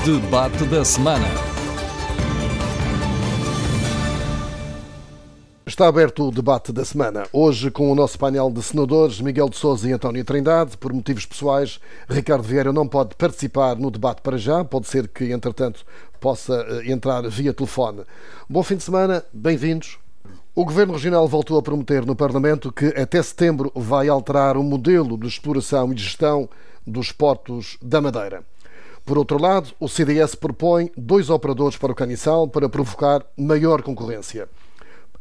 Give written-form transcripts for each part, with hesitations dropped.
Debate da semana. Está aberto o debate da semana. Hoje com o nosso painel de senadores, Miguel de Sousa e António Trindade. Por motivos pessoais, Ricardo Vieira não pode participar no debate para já. Pode ser que, entretanto, possa entrar via telefone. Bom fim de semana, bem-vindos. O Governo Regional voltou a prometer no Parlamento que até setembro vai alterar o modelo de exploração e de gestão dos portos da Madeira. Por outro lado, o CDS propõe 2 operadores para o Caniçal para provocar maior concorrência.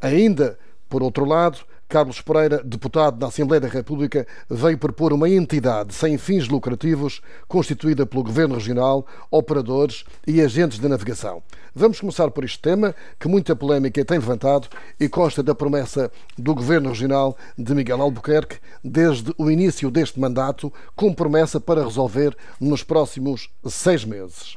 Ainda, por outro lado, Carlos Pereira, deputado da Assembleia da República, veio propor uma entidade sem fins lucrativos constituída pelo Governo Regional, operadores e agentes de navegação. Vamos começar por este tema, que muita polémica tem levantado e consta da promessa do Governo Regional de Miguel Albuquerque desde o início deste mandato, com promessa para resolver nos próximos 6 meses.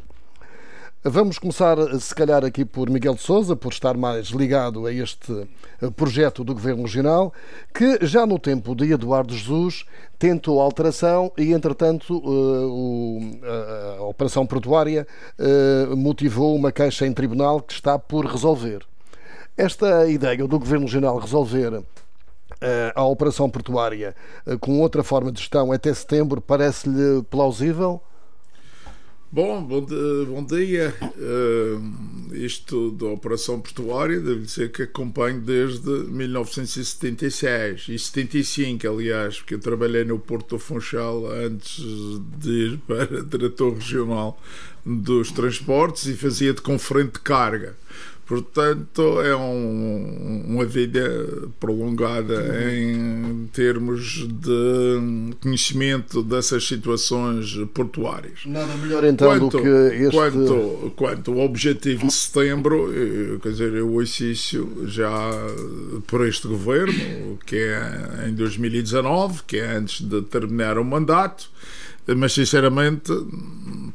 Vamos começar, se calhar, aqui por Miguel de Sousa, por estar mais ligado a este projeto do Governo Regional, que já no tempo de Eduardo Jesus tentou alteração e, entretanto, a Operação Portuária motivou uma queixa em tribunal que está por resolver. Esta ideia do Governo Regional resolver a Operação Portuária com outra forma de gestão até setembro parece-lhe plausível? Bom dia. Isto da Operação Portuária, devo dizer que acompanho desde 1976 e 75, aliás, porque eu trabalhei no Porto do Funchal antes de ir para diretor regional dos transportes e fazia de conferente de carga. Portanto, é uma vida prolongada em termos de conhecimento dessas situações portuárias. Nada melhor então do que este... Quanto ao objetivo de setembro, quer dizer, eu ouço isso já por este governo, que é em 2019, que é antes de terminar o mandato, mas sinceramente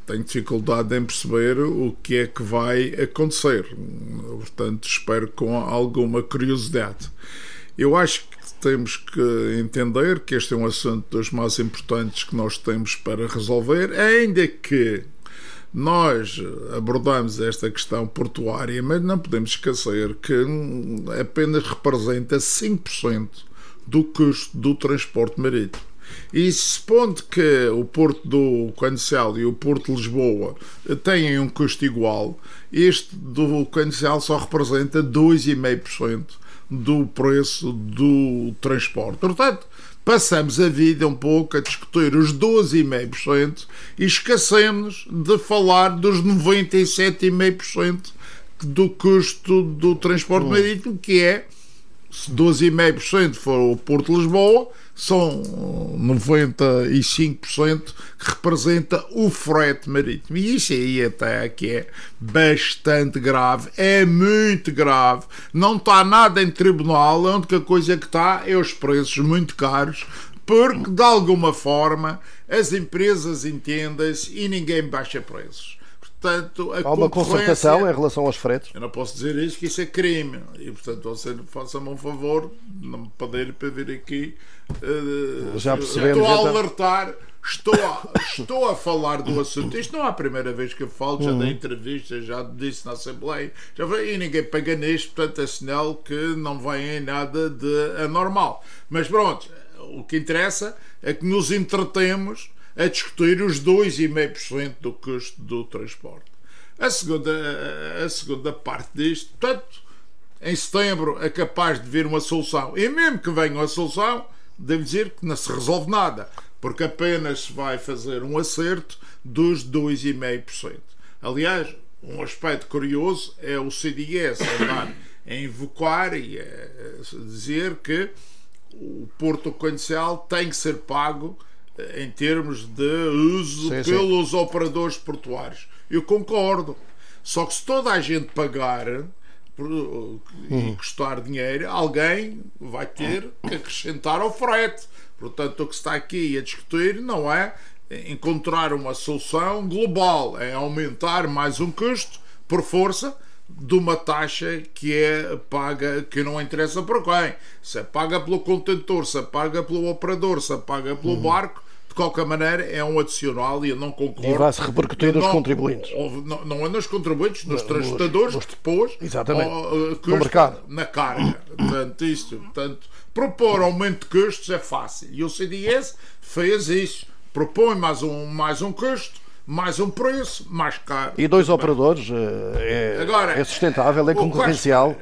tenho dificuldade em perceber o que é que vai acontecer. Portanto, espero com alguma curiosidade. Eu acho que temos que entender que este é um assunto dos mais importantes que nós temos para resolver, ainda que nós abordamos esta questão portuária, mas não podemos esquecer que apenas representa 5% do custo do transporte marítimo. E supondo que o Porto do Caniçal e o Porto de Lisboa têm um custo igual, este do Caniçal só representa 2,5% do preço do transporte. Portanto, passamos a vida um pouco a discutir os 12,5% e esquecemos de falar dos 97,5% do custo do transporte marítimo, que é, se 12,5% for o Porto de Lisboa, são 95% que representa o frete marítimo. E isso aí até que é bastante grave, é muito grave. Não está nada em tribunal, a única coisa que está é os preços muito caros, porque de alguma forma as empresas entendem-se e ninguém baixa preços. Portanto, há uma concertação em relação aos fretes? Eu não posso dizer isso, que isso é crime. E, portanto, você faça-me um favor, não me poder para vir aqui. Já percebemos. Estou a alertar, estou a falar do assunto. Isto não é a primeira vez que eu falo, já dei entrevistas, já disse na Assembleia, e ninguém pega nisto, portanto é sinal que não vem em nada de anormal. Mas pronto, o que interessa é que nos entretemos a discutir os 2,5% do custo do transporte. A segunda parte disto, portanto, em setembro é capaz de vir uma solução. E mesmo que venha uma solução, devo dizer que não se resolve nada, porque apenas se vai fazer um acerto dos 2,5%. Aliás, um aspecto curioso é o CDS andar a invocar e a dizer que o Porto do Caniçal tem que ser pago em termos de uso pelos operadores portuários. Eu concordo. Só que se toda a gente pagar e custar dinheiro, alguém vai ter que acrescentar ao frete. Portanto, o que se está aqui a discutir não é encontrar uma solução global, é aumentar mais um custo por força de uma taxa que é paga, que não interessa para quem. Se é paga pelo contentor, se é paga pelo operador, se é paga pelo barco, de qualquer maneira é um adicional e eu não concordo. E vai-se repercutir nos contribuintes. Não é nos contribuintes, nos transportadores que depois no mercado. Na carga. Portanto, propor aumento de custos é fácil. E o CDS fez isso. Propõe mais um custo, mais um preço, mais caro. E dois operadores Agora, é sustentável, é concorrencial.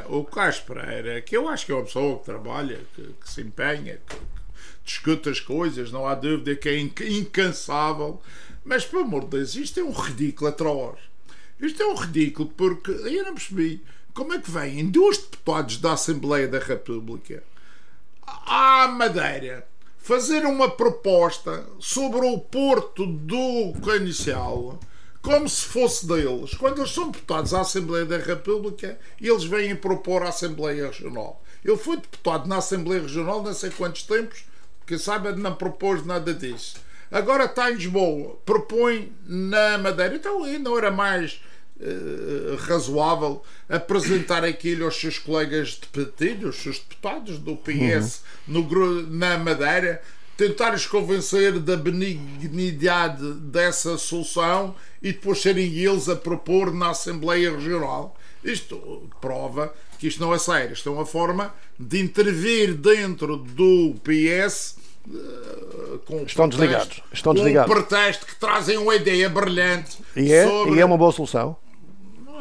O Carlos Pereira, que eu acho que é uma pessoa que trabalha, que se empenha, que discute as coisas, não há dúvida que é incansável, mas, pelo amor de Deus, isto é um ridículo atroz. Isto é um ridículo porque eu não percebi como é que vêm 2 deputados da Assembleia da República à Madeira fazer uma proposta sobre o Porto do Canicial como se fosse deles, quando eles são deputados à Assembleia da República e eles vêm propor à Assembleia Regional. Ele foi deputado na Assembleia Regional não sei quantos tempos, que saiba, não propôs nada disso. Agora está em Lisboa, propõe na Madeira. Então não era mais razoável apresentar aquilo aos seus colegas de partido, os seus deputados do PS na Madeira, tentar-os convencer da benignidade dessa solução e depois serem eles a propor na Assembleia Regional. Isto prova que isto não é sério. Isto é uma forma de intervir dentro do PS estão desligados. Com um pretexto que trazem uma ideia brilhante. E é uma boa solução?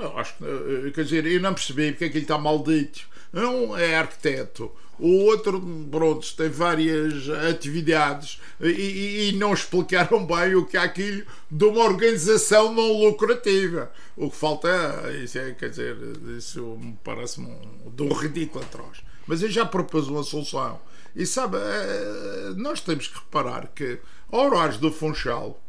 Eu acho que, quer dizer, eu não percebi porque é que ele está maldito. Um é arquiteto, o outro, pronto, tem várias atividades e não explicaram bem o que é aquilo de uma organização não lucrativa. O que falta isso é, quer dizer, isso me parece de um ridículo atroz. Mas eu já propus uma solução. E sabe, nós temos que reparar que a Horários do Funchal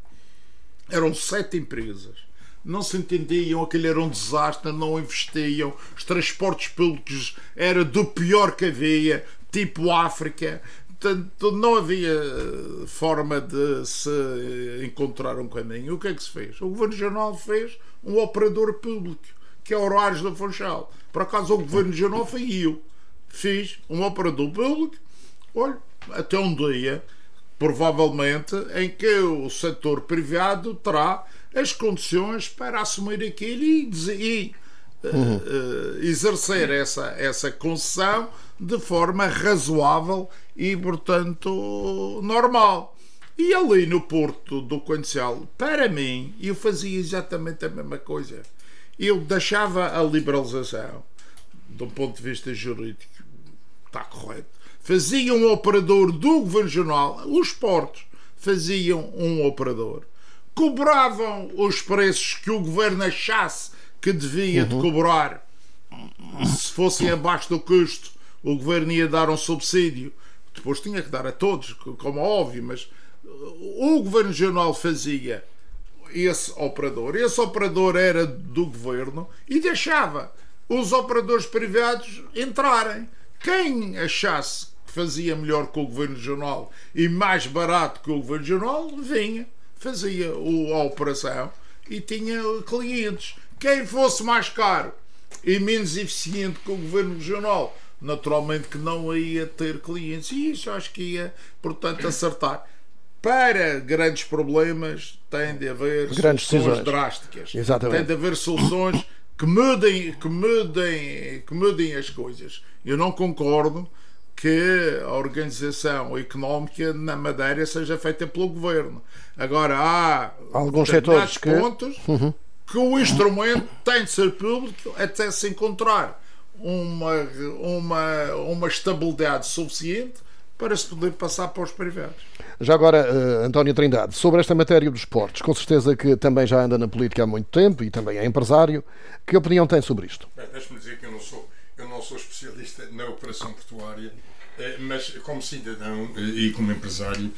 eram 7 empresas. Não se entendiam, aquele era um desastre, não investiam, os transportes públicos era do pior que havia, tipo África. Portanto, não havia forma de se encontrar um caminho. O que é que se fez? O Governo Regional fez um operador público, que é Horários do Funchal. Por acaso o Governo Regional foi eu. Fiz um operador público, olha, até um dia, provavelmente, em que o setor privado terá as condições para assumir aquilo e exercer essa concessão de forma razoável e, portanto, normal. E ali no Porto do Canicial, para mim, eu fazia exatamente a mesma coisa. Eu deixava a liberalização, de um ponto de vista jurídico, está correto. Fazia um operador do Governo Regional, os portos faziam um operador. Cobravam os preços que o governo achasse que devia de cobrar. Se fossem abaixo do custo, o governo ia dar um subsídio. Depois tinha que dar a todos, como é óbvio, mas o Governo Regional fazia esse operador era do governo e deixava os operadores privados entrarem. Quem achasse que fazia melhor que o Governo Regional e mais barato que o Governo Regional, vinha, fazia a operação e tinha clientes. Quem fosse mais caro e menos eficiente que o Governo Regional, naturalmente que não ia ter clientes. E isso acho que ia, portanto, acertar. Para grandes problemas tem de haver grandes soluções decisões drásticas. Exatamente. Tem de haver soluções que mudem as coisas. Eu não concordo que a organização económica na Madeira seja feita pelo governo. Agora há alguns setores pontos que o instrumento tem de ser público até se encontrar uma estabilidade suficiente para se poder passar para os privados. Já agora, António Trindade, sobre esta matéria dos portos, com certeza que também já anda na política há muito tempo e também é empresário. Que opinião tem sobre isto? Deixe-me dizer que eu não sou especialista na operação portuária, mas como cidadão e como empresário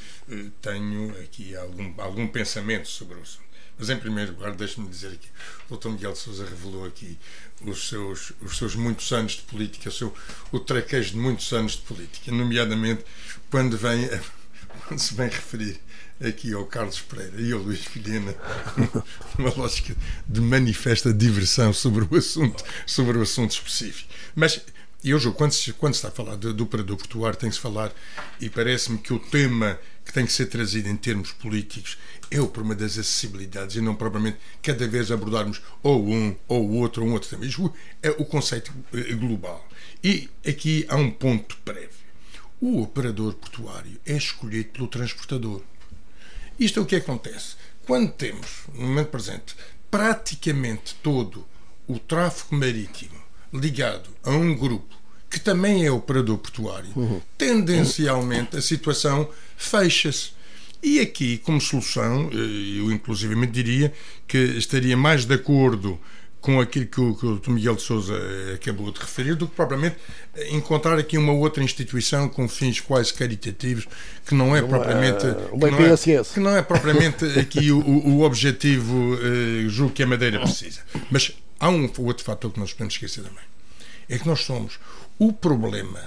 tenho aqui algum pensamento sobre o assunto. Mas em primeiro lugar, deixe-me dizer que o Dr. Miguel de Sousa revelou aqui os seus muitos anos de política, o traquejo de muitos anos de política, nomeadamente quando se vem referir aqui ao Carlos Pereira e ao Luís Vilhena, uma lógica de manifesta diversão sobre o assunto específico. Mas E eu julgo, quando se está a falar do operador portuário, tem que se falar, e parece-me que o tema que tem que ser trazido em termos políticos é o problema das acessibilidades, e não propriamente cada vez abordarmos ou um outro tema. Isto é o conceito global. E aqui há um ponto prévio. O operador portuário é escolhido pelo transportador. Isto é o que acontece. Quando temos, no momento presente, praticamente todo o tráfego marítimo ligado a um grupo que também é operador portuário, tendencialmente a situação fecha-se. E aqui, como solução, eu inclusivamente diria que estaria mais de acordo com aquilo que o Miguel de Sousa acabou de referir, do que propriamente encontrar aqui uma outra instituição com fins quase caritativos, que não é propriamente que não é propriamente aqui o objetivo, julgo que a Madeira precisa. Mas há um outro fator que nós podemos esquecer também. É que nós somos o problema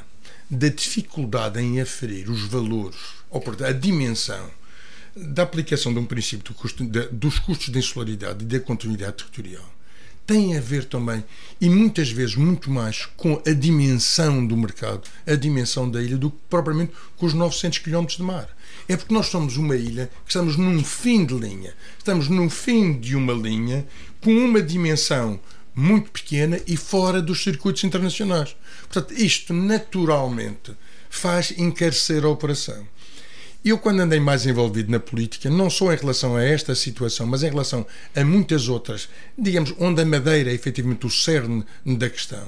da dificuldade em aferir os valores, ou portanto, a dimensão da aplicação de um princípio dos custos de insularidade e da continuidade territorial. Tem a ver também, e muitas vezes muito mais, com a dimensão do mercado, a dimensão da ilha, do que propriamente com os 900 km de mar. É porque nós somos uma ilha que estamos num fim de linha. Estamos no fim de uma linha com uma dimensão muito pequena e fora dos circuitos internacionais. Portanto, isto naturalmente faz encarecer a operação. Eu, quando andei mais envolvido na política, não só em relação a esta situação, mas em relação a muitas outras, digamos, onde a Madeira é efetivamente o cerne da questão,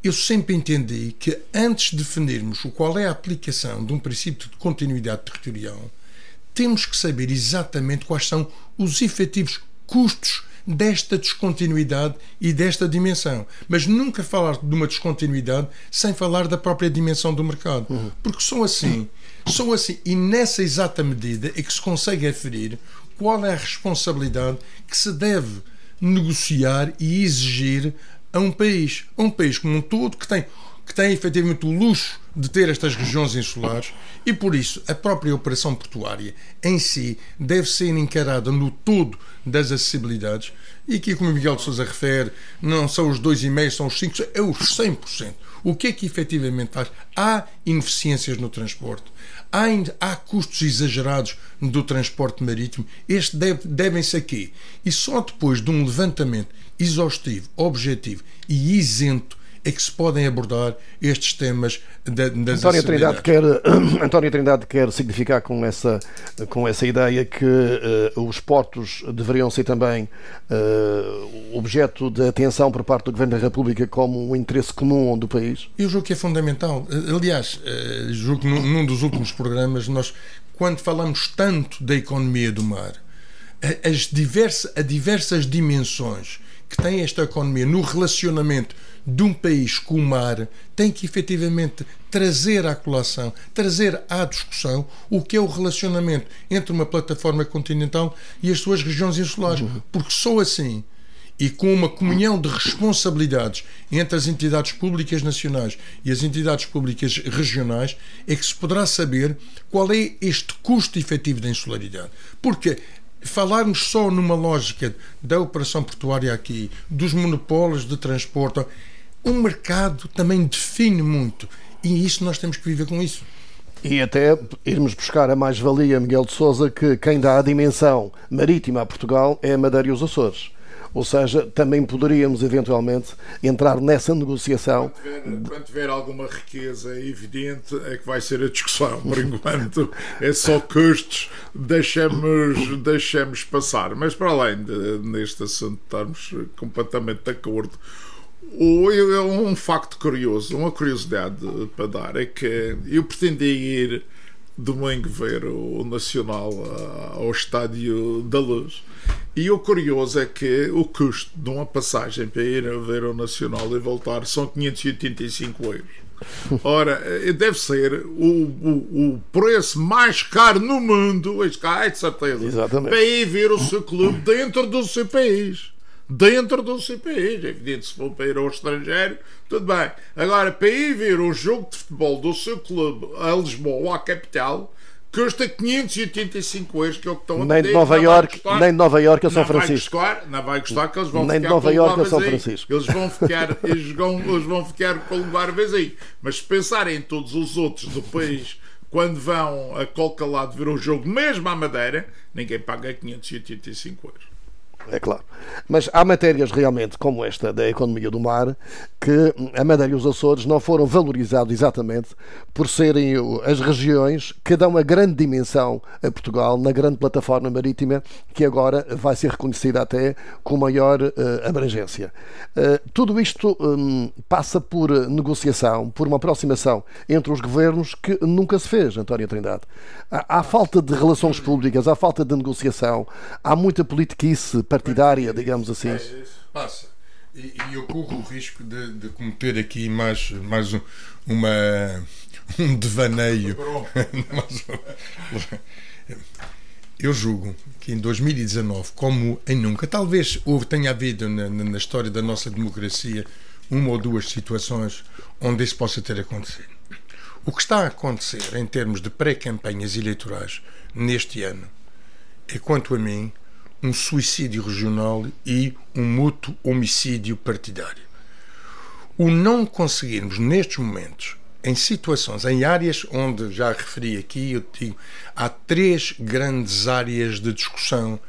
eu sempre entendi que antes de definirmos qual é a aplicação de um princípio de continuidade territorial, temos que saber exatamente quais são os efetivos custos desta descontinuidade e desta dimensão. Mas nunca falar de uma descontinuidade sem falar da própria dimensão do mercado. Porque só assim, e nessa exata medida é que se consegue aferir qual é a responsabilidade que se deve negociar e exigir a um país como um todo que tem efetivamente o luxo de ter estas regiões insulares, e por isso a própria operação portuária em si deve ser encarada no todo das acessibilidades, e aqui, como o Miguel de Sousa refere, não são os 2,5%, são os 5%, é os 100%. O que é que efetivamente faz? Há ineficiências no transporte, há custos exagerados do transporte marítimo. Estes devem-se aqui. E só depois de um levantamento exaustivo, objetivo e isento é que se podem abordar estes temas das acessibilidades. António Trindade quer significar com essa ideia que os portos deveriam ser também objeto de atenção por parte do Governo da República como um interesse comum do país? Eu julgo que é fundamental. Aliás, julgo que num dos últimos programas, nós, quando falamos tanto da economia do mar, as diversas dimensões que tem esta economia no relacionamento de um país com o mar, tem que efetivamente trazer à colação, trazer à discussão o que é o relacionamento entre uma plataforma continental e as suas regiões insulares. Porque só assim, e com uma comunhão de responsabilidades entre as entidades públicas nacionais e as entidades públicas regionais, é que se poderá saber qual é este custo efetivo da insularidade. Porque falarmos só numa lógica da operação portuária aqui, dos monopólios de transporte, o mercado também define muito, e isso nós temos que viver com isso. E até irmos buscar a mais-valia, Miguel de Sousa, que quem dá a dimensão marítima a Portugal é a Madeira e os Açores. Ou seja, também poderíamos eventualmente entrar nessa negociação. Quando tiver alguma riqueza evidente é que vai ser a discussão. Por enquanto é só custos, deixamos passar. Mas para além neste assunto estarmos completamente de acordo, um facto curioso, uma curiosidade para dar, é que eu pretendia ir domingo ver o Nacional ao Estádio da Luz, e o curioso é que o custo de uma passagem para ir a ver o Nacional e voltar são 585 euros. Ora, deve ser o preço mais caro no mundo, de certeza. Exatamente. Para ir ver o seu clube dentro do seu país. Dentro do seu país. É evidente, se for para ir ao estrangeiro, tudo bem. Agora, para ir ver o jogo de futebol do seu clube a Lisboa ou à capital, custa 585 euros, que é o que estão a Nem pedir. de Nova Iorque, nem de Nova Iorque a São Francisco. Não vai custar, que eles vão Nem ficar de Nova com o Iorque lugar a São vazio. Francisco. Eles vão ficar com o lugar vazio. Mas se pensarem em todos os outros depois, quando vão a qualquer lado ver um jogo, mesmo à Madeira, ninguém paga 585 euros. É claro. Mas há matérias realmente como esta da economia do mar que a Madeira e os Açores não foram valorizados exatamente por serem as regiões que dão a grande dimensão a Portugal na grande plataforma marítima que agora vai ser reconhecida até com maior abrangência. Tudo isto passa por negociação, por uma aproximação entre os governos que nunca se fez, António Trindade. Há falta de relações públicas, há falta de negociação, há muita politiquice partidária, digamos assim. Passa. E eu corro o risco de cometer aqui mais um devaneio. Eu julgo que em 2019, como em nunca, talvez tenha havido na história da nossa democracia uma ou duas situações onde isso possa ter acontecido. O que está a acontecer em termos de pré-campanhas eleitorais neste ano é, quanto a mim, um suicídio regional e um mútuo homicídio partidário. O não conseguirmos, nestes momentos, em situações, em áreas onde, já referi aqui, eu digo, há 3 grandes áreas de discussão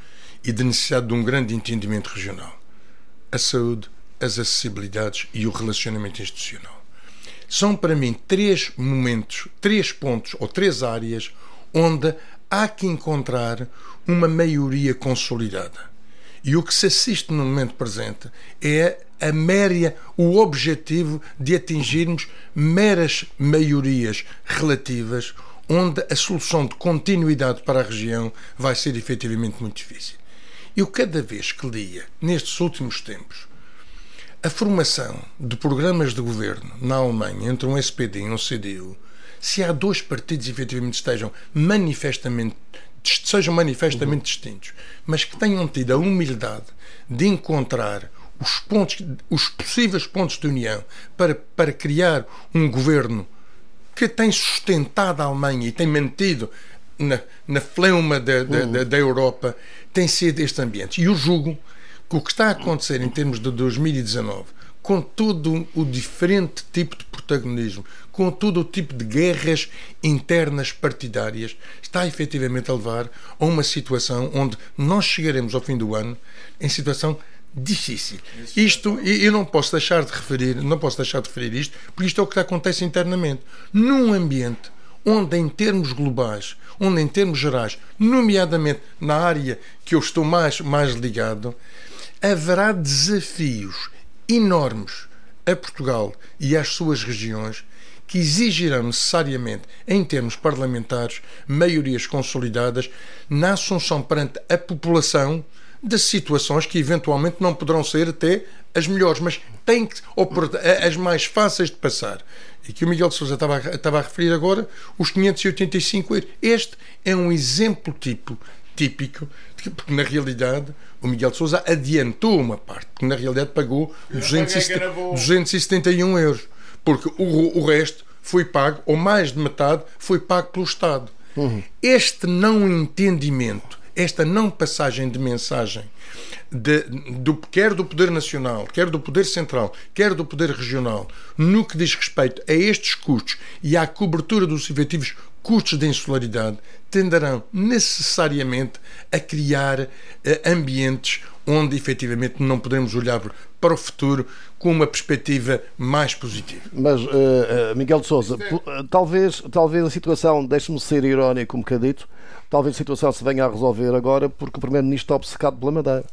e de necessidade de um grande entendimento regional: a saúde, as acessibilidades e o relacionamento institucional. São, para mim, 3 momentos, 3 pontos ou 3 áreas onde há que encontrar uma maioria consolidada. E o que se assiste no momento presente é o objetivo de atingirmos meras maiorias relativas, onde a solução de continuidade para a região vai ser efetivamente muito difícil. Eu, cada vez que lia, nestes últimos tempos, a formação de programas de governo na Alemanha entre um SPD e um CDU, se há 2 partidos efetivamente sejam manifestamente distintos, mas que tenham tido a humildade de encontrar os possíveis pontos de união para criar um governo que tem sustentado a Alemanha e tem mantido na fleuma da Europa, tem sido este ambiente. E eu julgo que o que está a acontecer em termos de 2019, com todo o diferente tipo de protagonismo, com todo o tipo de guerras internas partidárias, está efetivamente a levar a uma situação onde nós chegaremos ao fim do ano em situação difícil. Isto, eu não posso deixar de referir isto, porque isto é o que acontece internamente. Num ambiente onde, em termos globais, onde em termos gerais, nomeadamente na área que eu estou mais ligado, haverá desafios enormes a Portugal e às suas regiões que exigirão necessariamente, em termos parlamentares, maiorias consolidadas na assunção perante a população de situações que eventualmente não poderão ser até as melhores, mas têm que, as mais fáceis de passar. E que o Miguel de Sousa estava a referir agora, os 585 euros. Este é um exemplo típico, porque na realidade o Miguel de Sousa adiantou uma parte, porque na realidade pagou 271 euros, porque o resto foi pago, ou mais de metade, foi pago pelo Estado. Este não entendimento, esta não passagem de mensagem, quer do Poder Nacional, quer do Poder Central, quer do Poder Regional, no que diz respeito a estes custos e à cobertura dos efetivos custos de insularidade, tenderão necessariamente a criar ambientes onde efetivamente não podemos olhar para o futuro com uma perspectiva mais positiva. Mas, Miguel de Sousa, talvez a situação, deixe-me ser irónico um bocadito, talvez a situação se venha a resolver agora porque o Primeiro-Ministro está obcecado pela Madeira.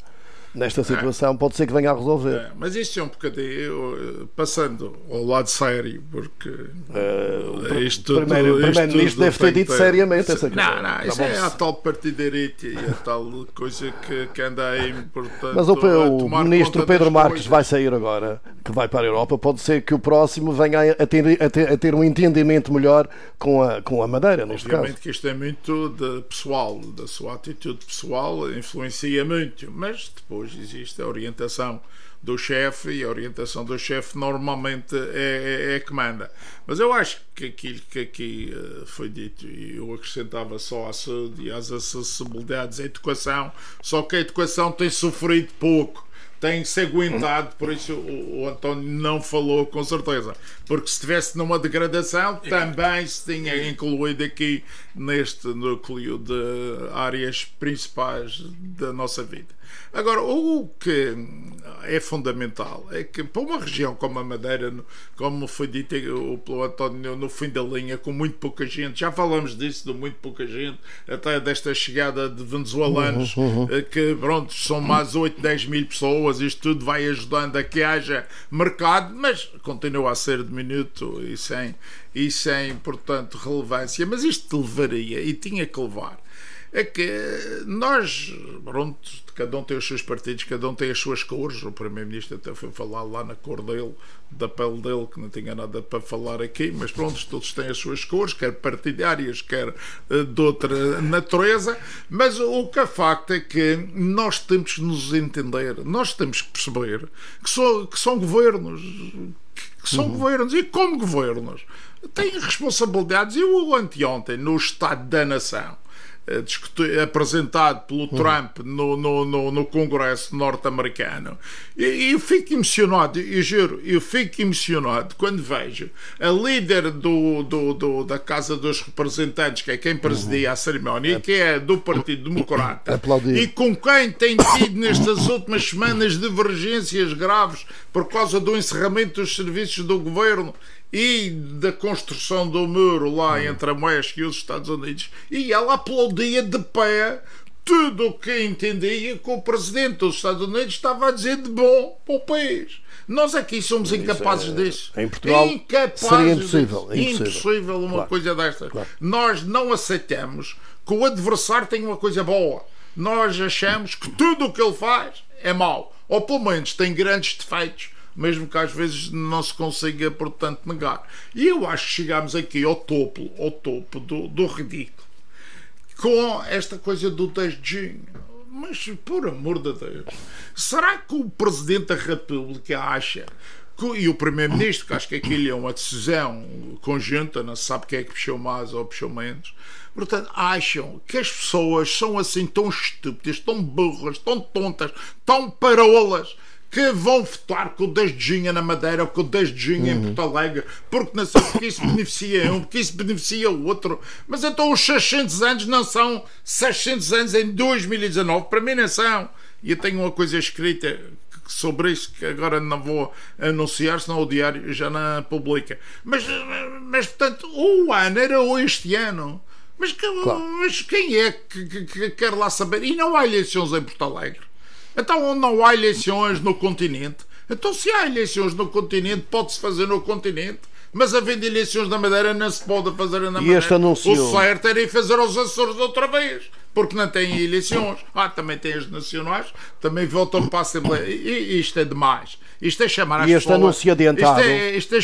Nesta situação pode ser que venha a resolver. Mas isto é um bocadinho, passando ao lado sério, porque o Primeiro-Ministro deve ter dito seriamente essa questão. Não, isso é a tal partidarite e a tal coisa que anda aí, portanto, mas o Ministro Pedro Marques vai sair agora, que vai para a Europa, pode ser que o próximo venha a ter um entendimento melhor com a Madeira, neste caso. Obviamente que isto é muito pessoal, da sua atitude pessoal, influencia muito, mas depois existe a orientação do chefe, e a orientação do chefe normalmente é que manda. Mas eu acho que aquilo que aqui foi dito, e eu acrescentava só à saúde e às acessibilidades, a educação, só que a educação tem sofrido pouco, tem-se aguentado, por isso o António não falou com certeza, porque se estivesse numa degradação também se tinha incluído aqui neste núcleo de áreas principais da nossa vida. Agora, o que é fundamental é que para uma região como a Madeira, como foi dito pelo António, no fim da linha, com muito pouca gente, já falamos disso, de muito pouca gente, até desta chegada de venezuelanos, que pronto, são mais 8, 10 mil pessoas, isto tudo vai ajudando a que haja mercado, mas continua a ser diminuto e sem portanto, relevância. Mas isto levaria, e tinha que levar, é que nós, pronto, cada um tem os seus partidos, cada um tem as suas cores. O Primeiro-Ministro até foi falar lá na cor dele, da pele dele, que não tinha nada para falar aqui, mas pronto, todos têm as suas cores, quer partidárias, quer de outra natureza. Mas o que é facto é que nós temos que nos entender, nós temos que perceber que são governos, e como governos têm responsabilidades. E o anteontem, no Estado da Nação, apresentado pelo Trump no Congresso norte-americano, e eu fico emocionado, eu juro, eu fico emocionado quando vejo a líder da Casa dos Representantes, que é quem presidia a cerimónia, que é do Partido Democrata, e com quem tem tido nestas últimas semanas divergências graves por causa do encerramento dos serviços do governo e da construção do muro lá entre a México e os Estados Unidos, e ela aplaudia de pé tudo o que entendia que o presidente dos Estados Unidos estava a dizer de bom para o país. Nós aqui somos incapazes disso. Em Portugal seria impossível. Impossível uma coisa desta. Claro. Nós não aceitamos que o adversário tenha uma coisa boa. Nós achamos que tudo o que ele faz é mau, ou pelo menos tem grandes defeitos, mesmo que às vezes não se consiga, portanto, negar. E eu acho que chegamos aqui ao topo do ridículo, com esta coisa do 10 de junho. Mas, por amor de Deus, será que o Presidente da República acha, e o Primeiro-Ministro, que acho que aquilo é uma decisão conjunta, não se sabe quem é que puxou mais ou puxou menos, portanto, acham que as pessoas são assim tão estúpidas, tão burras, tão tontas, tão parolas, que vão votar com o 10 de junho na Madeira ou com o 10 de junho em Porto Alegre, porque isso beneficia um, porque isso beneficia o outro. Mas então os 600 anos não são 600 anos em 2019, para mim não são. E eu tenho uma coisa escrita sobre isso que agora não vou anunciar, senão o Diário já não publica. Mas portanto, o ano era este ano. Mas quem é que quer lá saber? E não há eleições em Porto Alegre. Então não há eleições no continente? Então se há eleições no continente, pode-se fazer no continente, mas havendo eleições na Madeira não se pode fazer na Madeira. O certo era ir fazer aos Açores outra vez, porque não têm eleições. Também tem as nacionais, também votam para a Assembleia. E isto é demais. Isto é chamar as pessoas. Anúncio adiantado. Isto é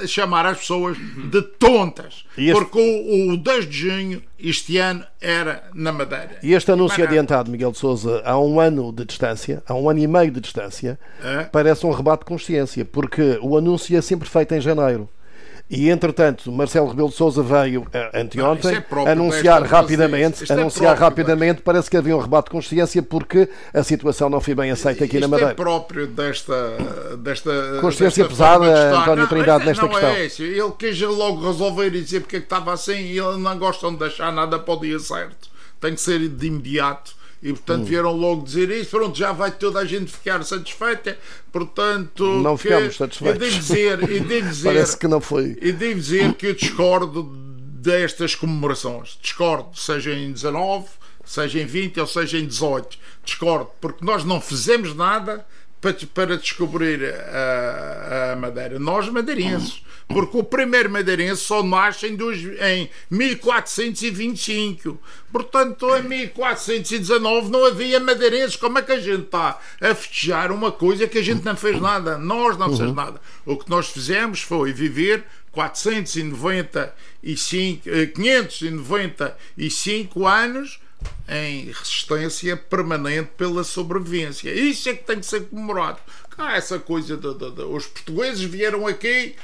chamar as pessoas de tontas. Porque o 10 de junho este ano era na Madeira. E este anúncio adiantado, Miguel de Sousa, há um ano de distância, há um ano e meio de distância, parece um rebate de consciência, porque o anúncio é sempre feito em janeiro. E, entretanto, Marcelo Rebelo de Sousa veio anteontem anunciar rapidamente, parece que havia um rebate de consciência porque a situação não foi bem aceita aqui na Madeira. Isto é próprio desta consciência pesada, António Trindade, nesta questão. É isso. Ele quis logo resolver e dizer porque é que estava assim, e eles não gostam de deixar nada para o dia certo. Tem que ser de imediato. E portanto vieram logo dizer isso, pronto, já vai toda a gente ficar satisfeita, portanto não ficamos satisfeitos. E devo dizer parece que não foi. E devo dizer que eu discordo destas comemorações, seja em 19, seja em 20 ou seja em 18, discordo, porque nós não fizemos nada para descobrir a Madeira, nós madeirenses, porque o primeiro madeirense só nasce em 1425, portanto em 1419 não havia madeirenses. Como é que a gente está a festejar uma coisa que a gente não fez nada? Nós não fizemos nada. O que nós fizemos foi viver 595 anos em resistência permanente pela sobrevivência. Isso é que tem que ser comemorado. essa coisa os portugueses vieram aqui,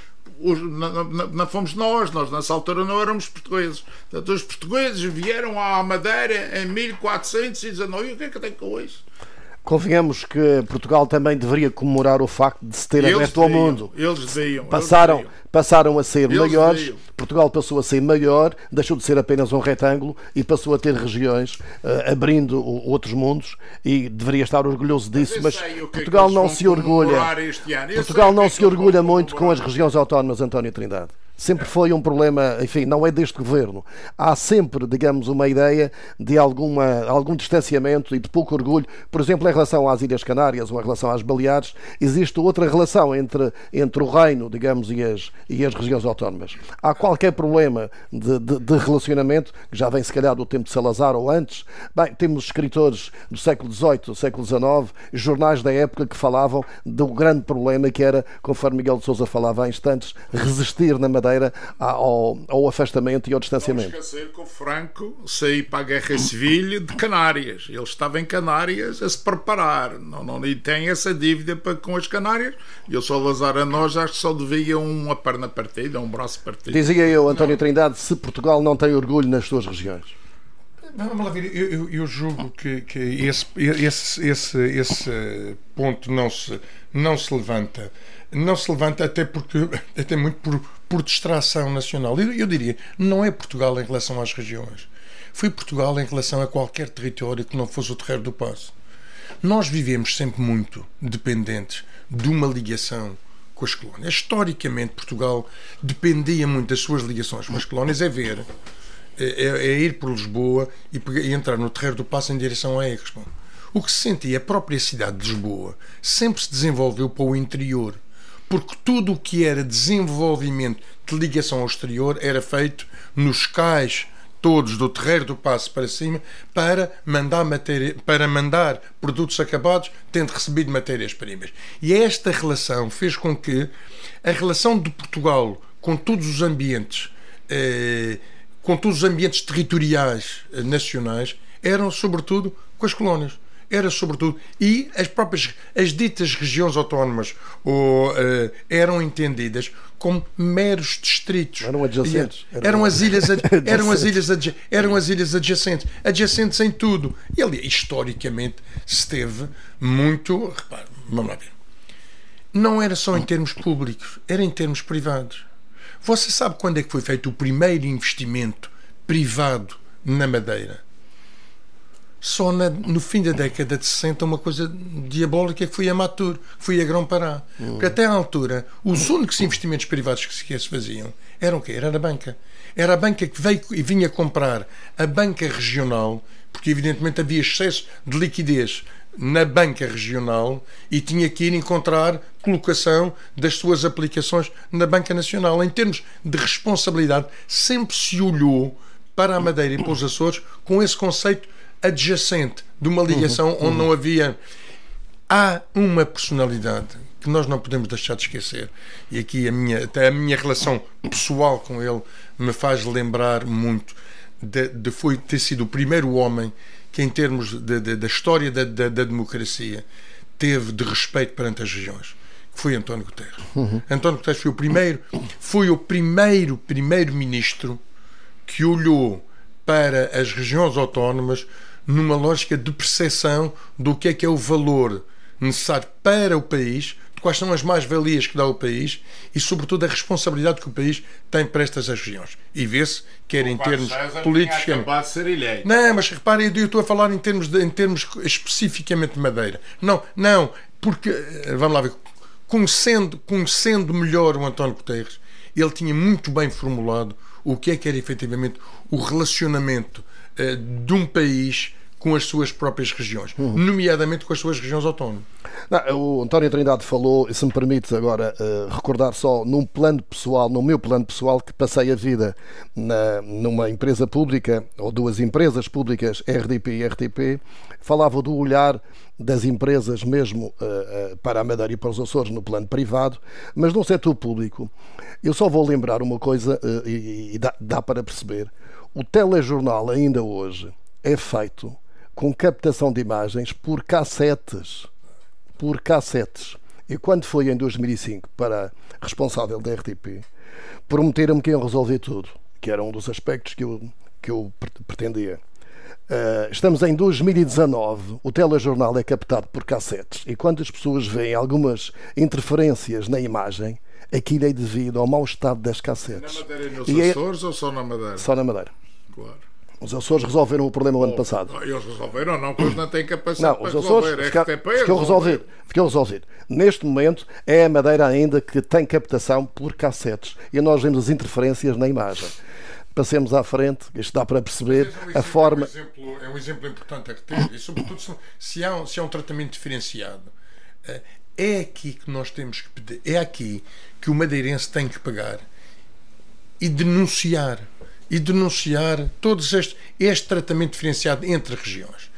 não fomos nós nessa altura não éramos portugueses. Portanto, os portugueses vieram à Madeira em 1419. E o que é que tem com isso? Convenhamos que Portugal também deveria comemorar o facto de se ter aberto ao mundo. Eles deviam. Passaram a ser maiores. Deviam. Portugal passou a ser maior, deixou de ser apenas um retângulo e passou a ter regiões, abrindo outros mundos, e deveria estar orgulhoso disso, mas Portugal não se orgulha. Portugal não se orgulha muito com as regiões autónomas, António Trindade. Sempre foi um problema, enfim, não é deste governo. Há sempre, digamos, uma ideia de algum distanciamento e de pouco orgulho. Por exemplo, em relação às Ilhas Canárias ou em relação às Baleares, existe outra relação entre o reino, digamos, e as regiões autónomas. Há qualquer problema de relacionamento, que já vem se calhar do tempo de Salazar ou antes. Bem, temos escritores do século XVIII, do século XIX, jornais da época que falavam do grande problema que era, conforme Miguel de Sousa falava há instantes, resistir na Madeira ao afastamento e ao distanciamento. Não esquecer que o Franco saiu para a Guerra Civil de Canárias. Ele estava em Canárias a se preparar. E tem essa dívida com as Canárias. E o Salazar a nós acho que só devia uma perna partida, um braço partido. Dizia eu, António Trindade, se Portugal não tem orgulho nas suas regiões. Vamos lá ver, eu julgo que esse ponto não se levanta. Não se levanta até muito por distração nacional. Eu diria, não é Portugal em relação às regiões. Foi Portugal em relação a qualquer território que não fosse o Terreiro do Paço. Nós vivemos sempre muito dependentes de uma ligação com as colónias. Historicamente, Portugal dependia muito das suas ligações com as colónias. É ir por Lisboa e entrar no Terreiro do Paço em direção à Expo. O que se sentia, a própria cidade de Lisboa sempre se desenvolveu para o interior, porque tudo o que era desenvolvimento de ligação ao exterior era feito nos cais todos do Terreiro do Paço para cima, para mandar produtos acabados, tendo recebido matérias-primas. E esta relação fez com que a relação de Portugal com todos os ambientes territoriais nacionais eram sobretudo com as colónias. Era sobretudo, e as ditas regiões autónomas eram entendidas como meros distritos. Eram adjacentes. Eram as ilhas adjacentes em tudo. E ali, historicamente, se teve muito. Repare, vamos lá ver. Não era só em termos públicos, era em termos privados. Você sabe quando é que foi feito o primeiro investimento privado na Madeira? Só no fim da década de 60, uma coisa diabólica que foi a Matur, que foi a Grão-Pará. Porque até à altura, os únicos investimentos privados que se faziam eram o quê? Era a banca. Era a banca que veio e vinha comprar a banca regional, porque evidentemente havia excesso de liquidez na banca regional e tinha que ir encontrar colocação das suas aplicações na banca nacional. Em termos de responsabilidade, sempre se olhou para a Madeira e para os Açores com esse conceito adjacente de uma ligação onde não havia. Há uma personalidade que nós não podemos deixar de esquecer, e aqui até a minha relação pessoal com ele me faz lembrar muito de ter sido o primeiro homem que, em termos da história da democracia, teve de respeito perante as regiões, que foi António Guterres. António Guterres foi o primeiro-ministro que olhou para as regiões autónomas numa lógica de percepção do que é o valor necessário para o país, de quais são as mais-valias que dá o país e, sobretudo, a responsabilidade que o país tem para estas regiões. E vê-se, quer em termos políticos... Não, mas repare, eu estou a falar em termos especificamente de Madeira. Não, porque, vamos lá ver, conhecendo melhor o António Guterres, ele tinha muito bem formulado o que era efetivamente o relacionamento de um país com as suas próprias regiões, nomeadamente com as suas regiões autónomas. O António Trindade falou, e se me permite agora recordar só, no meu plano pessoal, que passei a vida numa empresa pública, ou duas empresas públicas, RDP e RTP, falava do olhar das empresas mesmo para a Madeira e para os Açores no plano privado, mas no setor público. Eu só vou lembrar uma coisa, e dá para perceber. O telejornal ainda hoje é feito com captação de imagens por cassetes. e quando foi em 2005 para responsável da RTP, prometeram-me que iam resolver tudo, que era um dos aspectos que eu pretendia. Estamos em 2019, o telejornal é captado por cassetes e quando as pessoas veem algumas interferências na imagem, aquilo é devido ao mau estado das cassetes. Na Madeira e nos Açores ou só na Madeira? Só na Madeira. Claro. Os Açores resolveram o problema o ano passado. Eles resolveram, não, porque eles não têm capacidade para os Açores resolver. ficou resolvido. Neste momento é a Madeira ainda que tem captação por cassetes e nós vemos as interferências na imagem. Passemos à frente, isto dá para perceber a forma. É um exemplo importante a ter, e sobretudo se há um tratamento diferenciado. É aqui que nós temos que pedir, é aqui que o madeirense tem que pegar e denunciar todo este tratamento diferenciado entre regiões.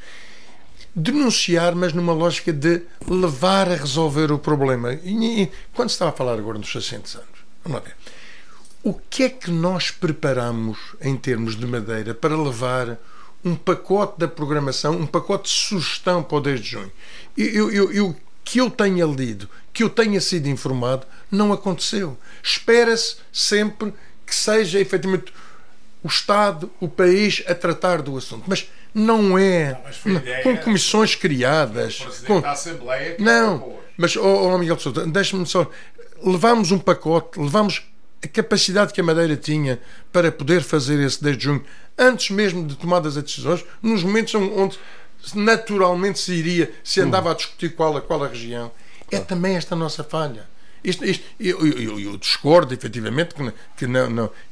Denunciar, mas numa lógica de levar a resolver o problema. E quando se estava a falar agora dos 600 anos, vamos lá ver. O que é que nós preparamos em termos de Madeira para levar um pacote da programação, um pacote de sugestão para o 10 de junho? Que eu tenha lido, que eu tenha sido informado, não aconteceu. Espera-se sempre que seja efetivamente o Estado, o país a tratar do assunto. Mas não é. Com comissões criadas. Da Assembleia mas, Miguel de Sousa, deixa-me só. Levámos um pacote, levámos a capacidade que a Madeira tinha para poder fazer esse 10 de junho, antes mesmo de tomadas as decisões, nos momentos onde naturalmente se andava a discutir qual a região. É também esta nossa falha. Eu discordo, efetivamente,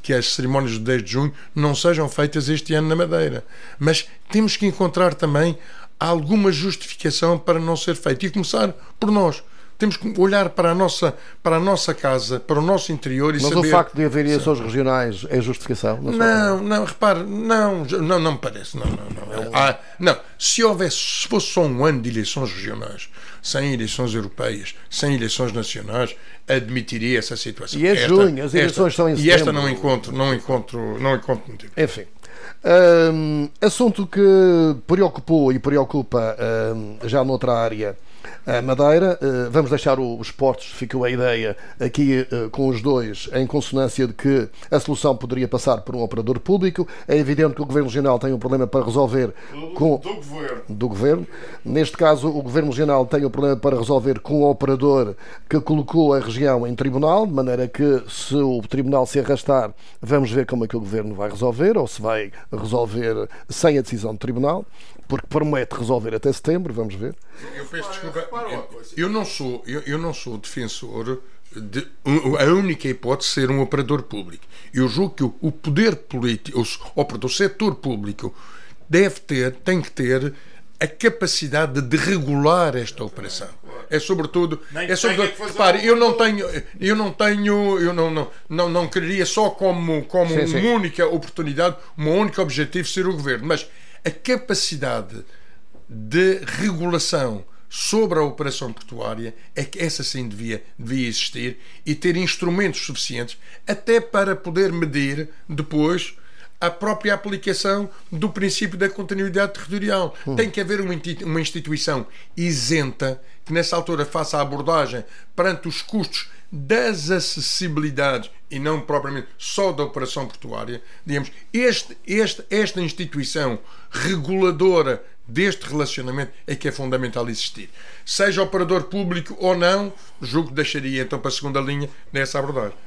que as cerimónias do 10 de junho não sejam feitas este ano na Madeira. Mas temos que encontrar também alguma justificação para não ser feito. E começar por nós. Temos que olhar para a nossa casa, para o nosso interior e saber... Mas o facto de haver eleições regionais é justificação? Repare, não me parece. Não. Se fosse só um ano de eleições regionais, sem eleições europeias, sem eleições nacionais, admitiria essa situação. E é junho, as eleições são em setembro. E esta não encontro motivo. Enfim. Assunto que preocupou e preocupa já noutra área a Madeira. Vamos deixar os portos, ficou a ideia aqui com os dois em consonância de que a solução poderia passar por um operador público. É evidente que o Governo Regional tem um problema para resolver do Governo. Neste caso, o Governo Regional tem um problema para resolver com o operador que colocou a região em tribunal, de maneira que se o tribunal se arrastar, vamos ver como é que o Governo vai resolver, ou se vai resolver sem a decisão do tribunal, porque promete resolver até setembro, vamos ver. Eu peço desculpa, eu não sou defensor de a única hipótese ser um operador público. Eu julgo que o poder político, o setor público tem que ter a capacidade de regular esta operação. É sobretudo, repare, eu não quereria só como uma única oportunidade, um único objetivo ser o governo, mas a capacidade de regulação sobre a operação portuária é que essa sim devia existir e ter instrumentos suficientes até para poder medir depois a própria aplicação do princípio da continuidade territorial. Tem que haver uma instituição isenta que nessa altura faça a abordagem perante os custos das acessibilidades e não propriamente só da operação portuária. Digamos, esta instituição reguladora deste relacionamento é que é fundamental existir. Seja operador público ou não, julgo que deixaria então para a segunda linha nessa abordagem.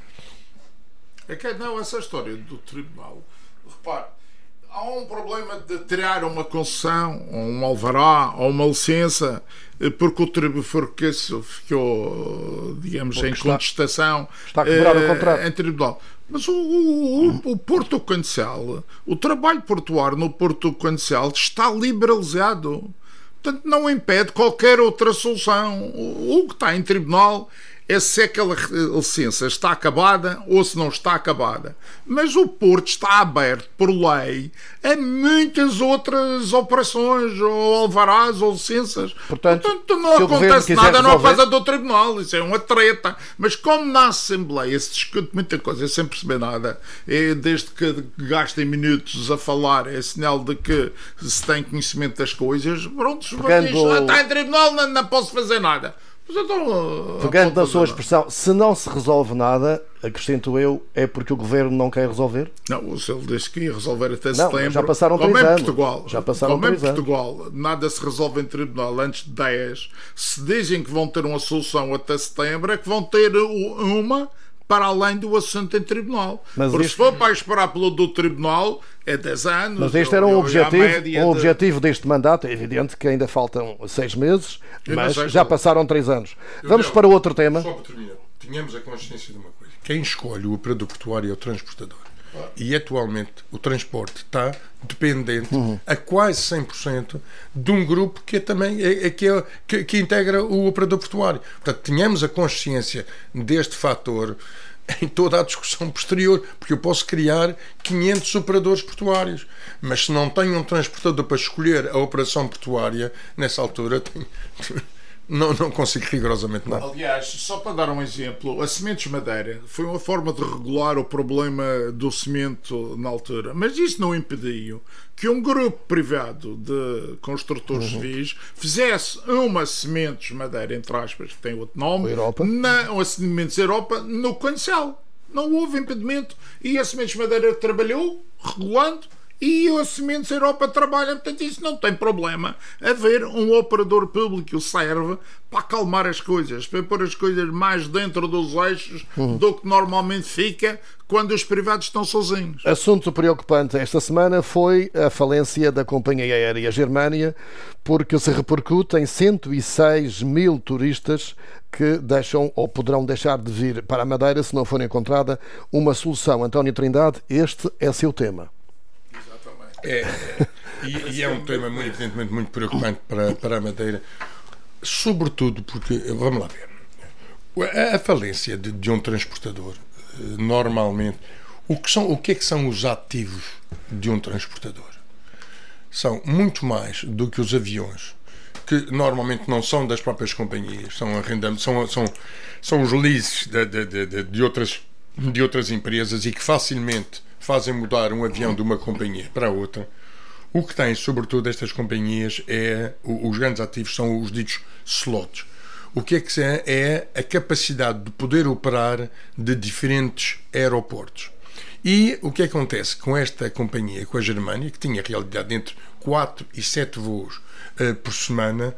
É que não, essa história do tribunal, repare, há um problema de tirar uma concessão, ou um alvará, ou uma licença, porque isso ficou, digamos, em contestação. Está a quebrar o contrato. Em tribunal. Mas o Porto Comercial, o trabalho portuário no Porto Comercial está liberalizado. Portanto, não impede qualquer outra solução. O que está em tribunal é se aquela licença está acabada ou se não está acabada. Mas o Porto está aberto por lei a muitas outras operações, ou alvarás, ou licenças. Portanto não acontece nada na fase do tribunal. Isso é uma treta. Mas como na Assembleia se discute muita coisa sem perceber nada, desde que gastem minutos a falar, é sinal de que se tem conhecimento das coisas. Pronto, está em tribunal, não posso fazer nada. Mas então, Pegando na sua expressão, se não se resolve nada, acrescento eu, é porque o Governo não quer resolver? Não, se ele disse que ia resolver até Não, setembro. já passaram como 3 em anos. Portugal, Já passaram como em 3 anos. Portugal, nada se resolve em tribunal antes de 10. Se dizem que vão ter uma solução até setembro, é que vão ter uma para além do assunto em tribunal. Mas porque isto- se for para esperar pelo do tribunal, é 10 anos. Mas este era ou um a objetivo, média um de- objetivo deste mandato. É evidente que ainda faltam 6 meses, Eu não mas sei, já Paulo. passaram 3 anos. Vamos Gabriel, para outro tema. Só para terminar, tínhamos a consciência de uma coisa. Quem escolhe o operador portuário é o transportador. E atualmente o transporte está dependente a quase 100% de um grupo que é também que integra o operador portuário. Portanto, tínhamos a consciência deste fator em toda a discussão posterior, porque eu posso criar 500 operadores portuários, mas se não tenho um transportador para escolher a operação portuária, nessa altura não consigo rigorosamente nada. Aliás, só para dar um exemplo, a Sementes Madeira foi uma forma de regular o problema do cimento na altura, mas isso não impediu que um grupo privado de construtores civis fizesse uma Sementes Madeira, entre aspas, que tem outro nome, Europa. uma Sementes Europa no Conselho. Não houve impedimento e a Sementes Madeira trabalhou regulando e a Sementes Europa trabalha, portanto isso não tem problema. Haver um operador público serve para acalmar as coisas, para pôr as coisas mais dentro dos eixos do que normalmente fica quando os privados estão sozinhos. Assunto preocupante esta semana foi a falência da companhia aérea Germânia, porque se repercute em 106 mil turistas que deixam ou poderão deixar de vir para a Madeira se não for encontrada uma solução. António Trindade, este é seu tema. E é um tema, evidentemente, muito preocupante para a Madeira, sobretudo porque, vamos lá ver, a falência de um transportador, normalmente, o que é que são os ativos de um transportador? São muito mais do que os aviões, que normalmente não são das próprias companhias, são os leases de outras empresas e que facilmente fazem mudar um avião de uma companhia para outra. O que tem, sobretudo, estas companhias os grandes ativos são os ditos slots. O que é a capacidade de poder operar de diferentes aeroportos. E o que acontece com esta companhia, com a Germânia, que tinha realidade entre 4 e 7 voos por semana,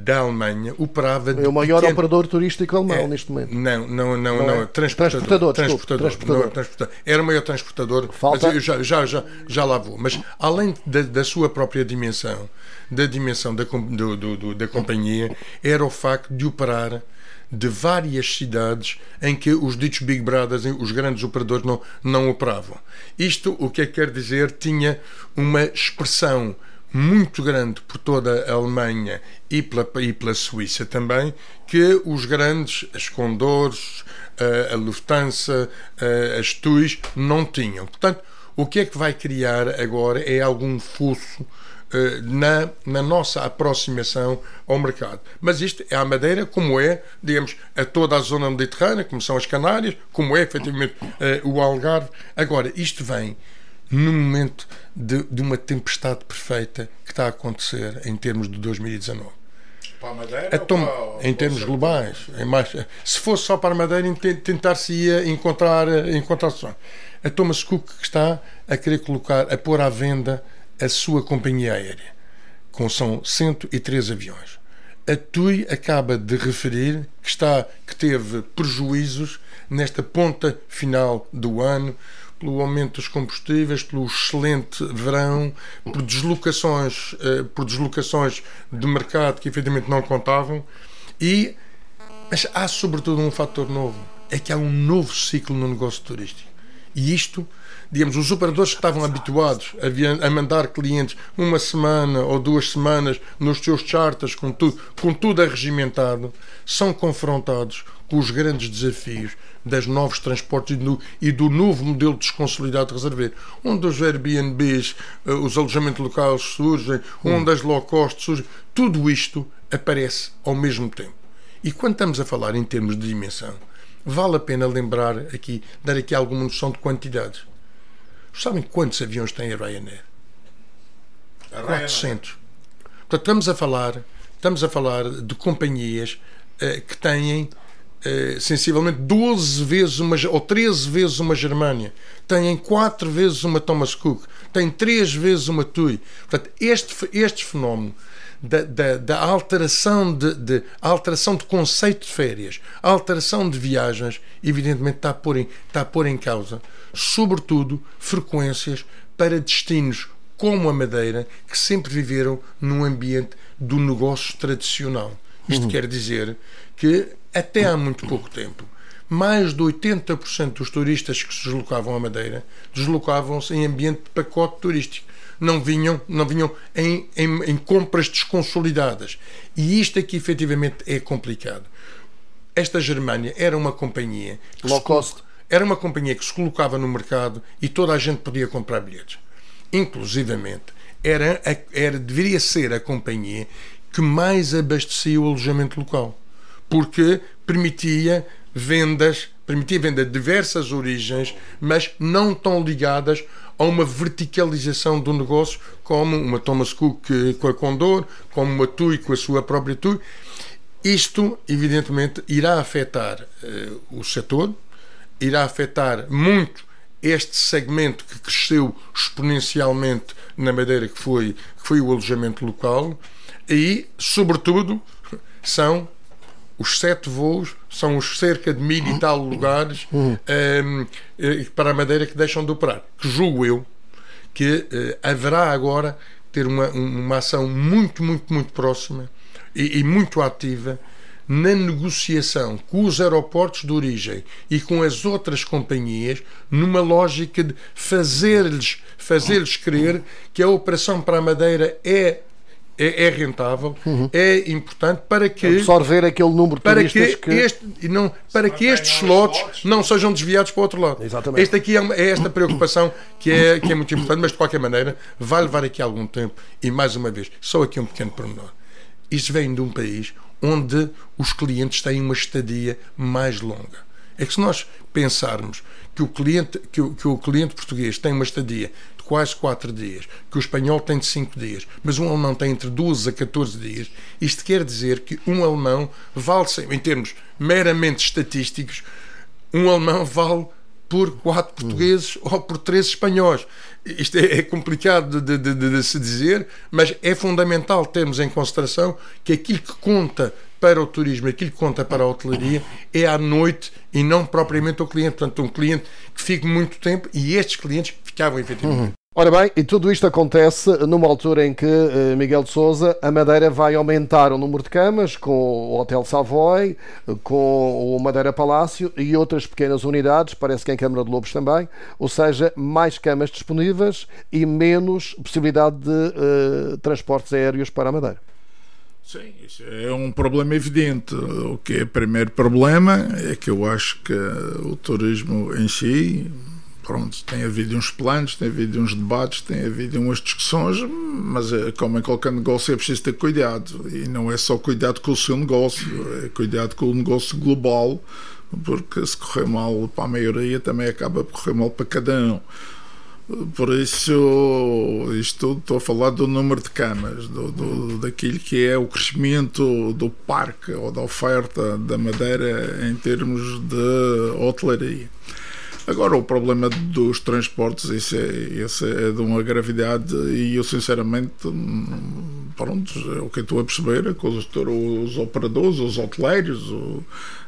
da Alemanha, operava É o maior operador turístico alemão neste momento. Não. Transportador. Era o maior transportador. Falta... Mas eu já lá vou. Mas além da sua própria dimensão, da dimensão da companhia, era o facto de operar de várias cidades em que os ditos Big Brothers, os grandes operadores, não operavam. Isto, o que é que quer dizer? Tinha uma expressão muito grande por toda a Alemanha e pela Suíça também, que os grandes, as Condors, a Lufthansa, as TUIs, não tinham. Portanto, o que é que vai criar agora é algum fosso na nossa aproximação ao mercado. Mas isto é a Madeira, como é, digamos, a toda a zona mediterrânea, como são as Canárias, como é, efetivamente, o Algarve. Agora, isto vem no momento de uma tempestade perfeita que está a acontecer em termos de 2019. Para a Madeira Em termos globais. Se fosse só para a Madeira, tentar-se-ia encontrar solução. A Thomas Cook que está a querer a pôr à venda a sua companhia aérea, são 103 aviões. A TUI acaba de referir que teve prejuízos nesta ponta final do ano, pelo aumento dos combustíveis, pelo excelente verão, por deslocações de mercado que efetivamente não contavam. Mas há sobretudo um fator novo, é que há um novo ciclo no negócio turístico. E isto, digamos, os operadores que estavam habituados a mandar clientes uma semana ou 2 semanas nos seus charters, com tudo arregimentado, são confrontados com os grandes desafios dos novos transportes e do novo modelo desconsolidado de reserveiro, onde os Airbnbs, os alojamentos locais surgem, onde as low cost surgem. Tudo isto aparece ao mesmo tempo. E quando estamos a falar em termos de dimensão, vale a pena dar aqui alguma noção de quantidades. Sabem quantos aviões tem a Ryanair? 400. Portanto, estamos a falar de companhias que têm sensivelmente 12 vezes ou 13 vezes uma Germânia, têm 4 vezes uma Thomas Cook, têm 3 vezes uma TUI. Portanto, este fenómeno da alteração de conceito de férias, a alteração de viagens, evidentemente está a pôr em causa, sobretudo, frequências para destinos como a Madeira, que sempre viveram num ambiente do negócio tradicional. Isto quer dizer que, até há muito pouco tempo, mais de 80% dos turistas que se deslocavam à Madeira deslocavam-se em ambiente de pacote turístico. Não vinham em compras desconsolidadas. E isto aqui, efetivamente, é complicado. Esta Germânia era uma companhia low cost. Era uma companhia que se colocava no mercado e toda a gente podia comprar bilhetes. Inclusivamente, deveria ser a companhia que mais abastecia o alojamento local, porque permitia venda de diversas origens, mas não tão ligadas a uma verticalização do negócio, como uma Thomas Cook com a Condor, como uma TUI com a sua própria TUI. Isto, evidentemente, irá afetar o setor, irá afetar muito este segmento que cresceu exponencialmente na Madeira, que foi o alojamento local, e, sobretudo, são os 7 voos, são os cerca de 1000 e tal lugares para a Madeira que deixam de operar. Que julgo eu que haverá agora ter uma ação muito, muito, muito próxima e muito ativa na negociação com os aeroportos de origem e com as outras companhias, numa lógica de fazer-lhes crer que a operação para a Madeira é rentável, é importante para que absorver aquele número de turistas para que estes slots não sejam desviados para o outro lado. Exatamente. Esta aqui é esta preocupação que é muito importante, mas de qualquer maneira vai levar aqui algum tempo. E mais uma vez, só aqui um pequeno pormenor. Isto vem de um país onde os clientes têm uma estadia mais longa. É que se nós pensarmos que o cliente português tem uma estadia de quase 4 dias, que o espanhol tem de 5 dias, mas um alemão tem entre 12 a 14 dias, isto quer dizer que um alemão vale, em termos meramente estatísticos, um alemão vale por 4 portugueses ou por 3 espanhóis. Isto é complicado de se dizer, mas é fundamental termos em consideração que aquilo que conta para o turismo, aquilo que conta para a hotelaria é à noite e não propriamente o cliente. Portanto, um cliente que fique muito tempo, e estes clientes ficavam efetivamente. Ora bem, e tudo isto acontece numa altura em que, Miguel de Sousa, a Madeira vai aumentar o número de camas com o Hotel Savoy, com o Madeira Palácio e outras pequenas unidades, parece que em Câmara de Lobos também, ou seja, mais camas disponíveis e menos possibilidade de transportes aéreos para a Madeira. Sim, isso é um problema evidente. O que é o primeiro problema é que eu acho que o turismo em si, pronto, tem havido uns planos, tem havido uns debates, tem havido umas discussões, mas como em qualquer negócio é preciso ter cuidado, e não é só cuidado com o seu negócio, é cuidado com o negócio global, porque se correr mal para a maioria também acaba por correr mal para cada um. Por isso, estou a falar do número de camas, daquilo que é o crescimento do parque ou da oferta da Madeira em termos de hotelaria. Agora, o problema dos transportes, esse é de uma gravidade, e eu sinceramente, pronto, o que eu estou a perceber é que os operadores, os hoteleiros,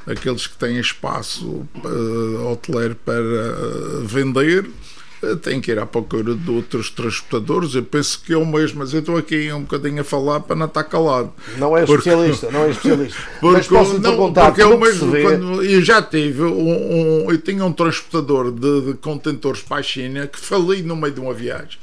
aqueles que têm espaço hoteleiro para vender, tem que ir à procura de outros transportadores. Eu penso que eu mesmo, mas eu estou aqui um bocadinho a falar para não estar calado. Não é especialista. Mas posso perguntar, porque eu mesmo, quando eu já tive eu tinha um transportador de contentores para a China que falei no meio de uma viagem.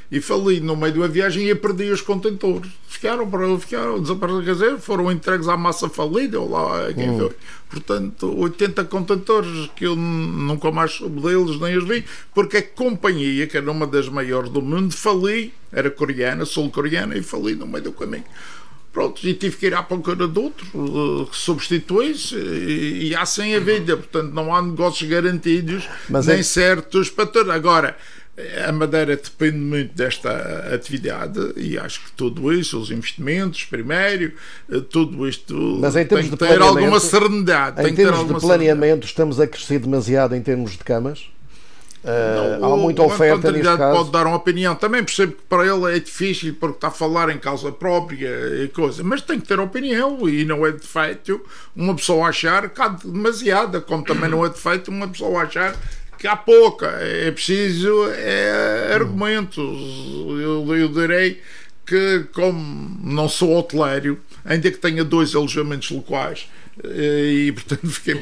E falei no meio de uma viagem e perdi os contentores. Ficaram desapareceram, quer dizer, foram entregues à massa falida, ou lá quem foi. Portanto, 80 contentores que eu nunca mais soube deles, nem os vi, porque a companhia, que era uma das maiores do mundo, falei, era coreana, sul-coreana, e falei no meio do caminho. Pronto, e tive que ir à procura de outro que substituísse, e assim a vida. Portanto, não há negócios garantidos, nem certos para ter. Agora, A Madeira depende muito desta atividade e acho que tudo isso, os investimentos, primeiro, tudo isto mas em termos tem que ter alguma serenidade. Em termos de planeamento, estamos a crescer demasiado em termos de camas? Há muita oferta neste caso. Pode dar uma opinião. Também percebo que para ele é difícil porque está a falar em causa própria e coisa, mas tem que ter opinião e não é defeito uma pessoa achar que há demasiada, como também não é defeito uma pessoa achar que há pouca. É preciso argumentos. Eu direi que, como não sou hoteleiro, ainda que tenha 2 alojamentos locais, e portanto fiquei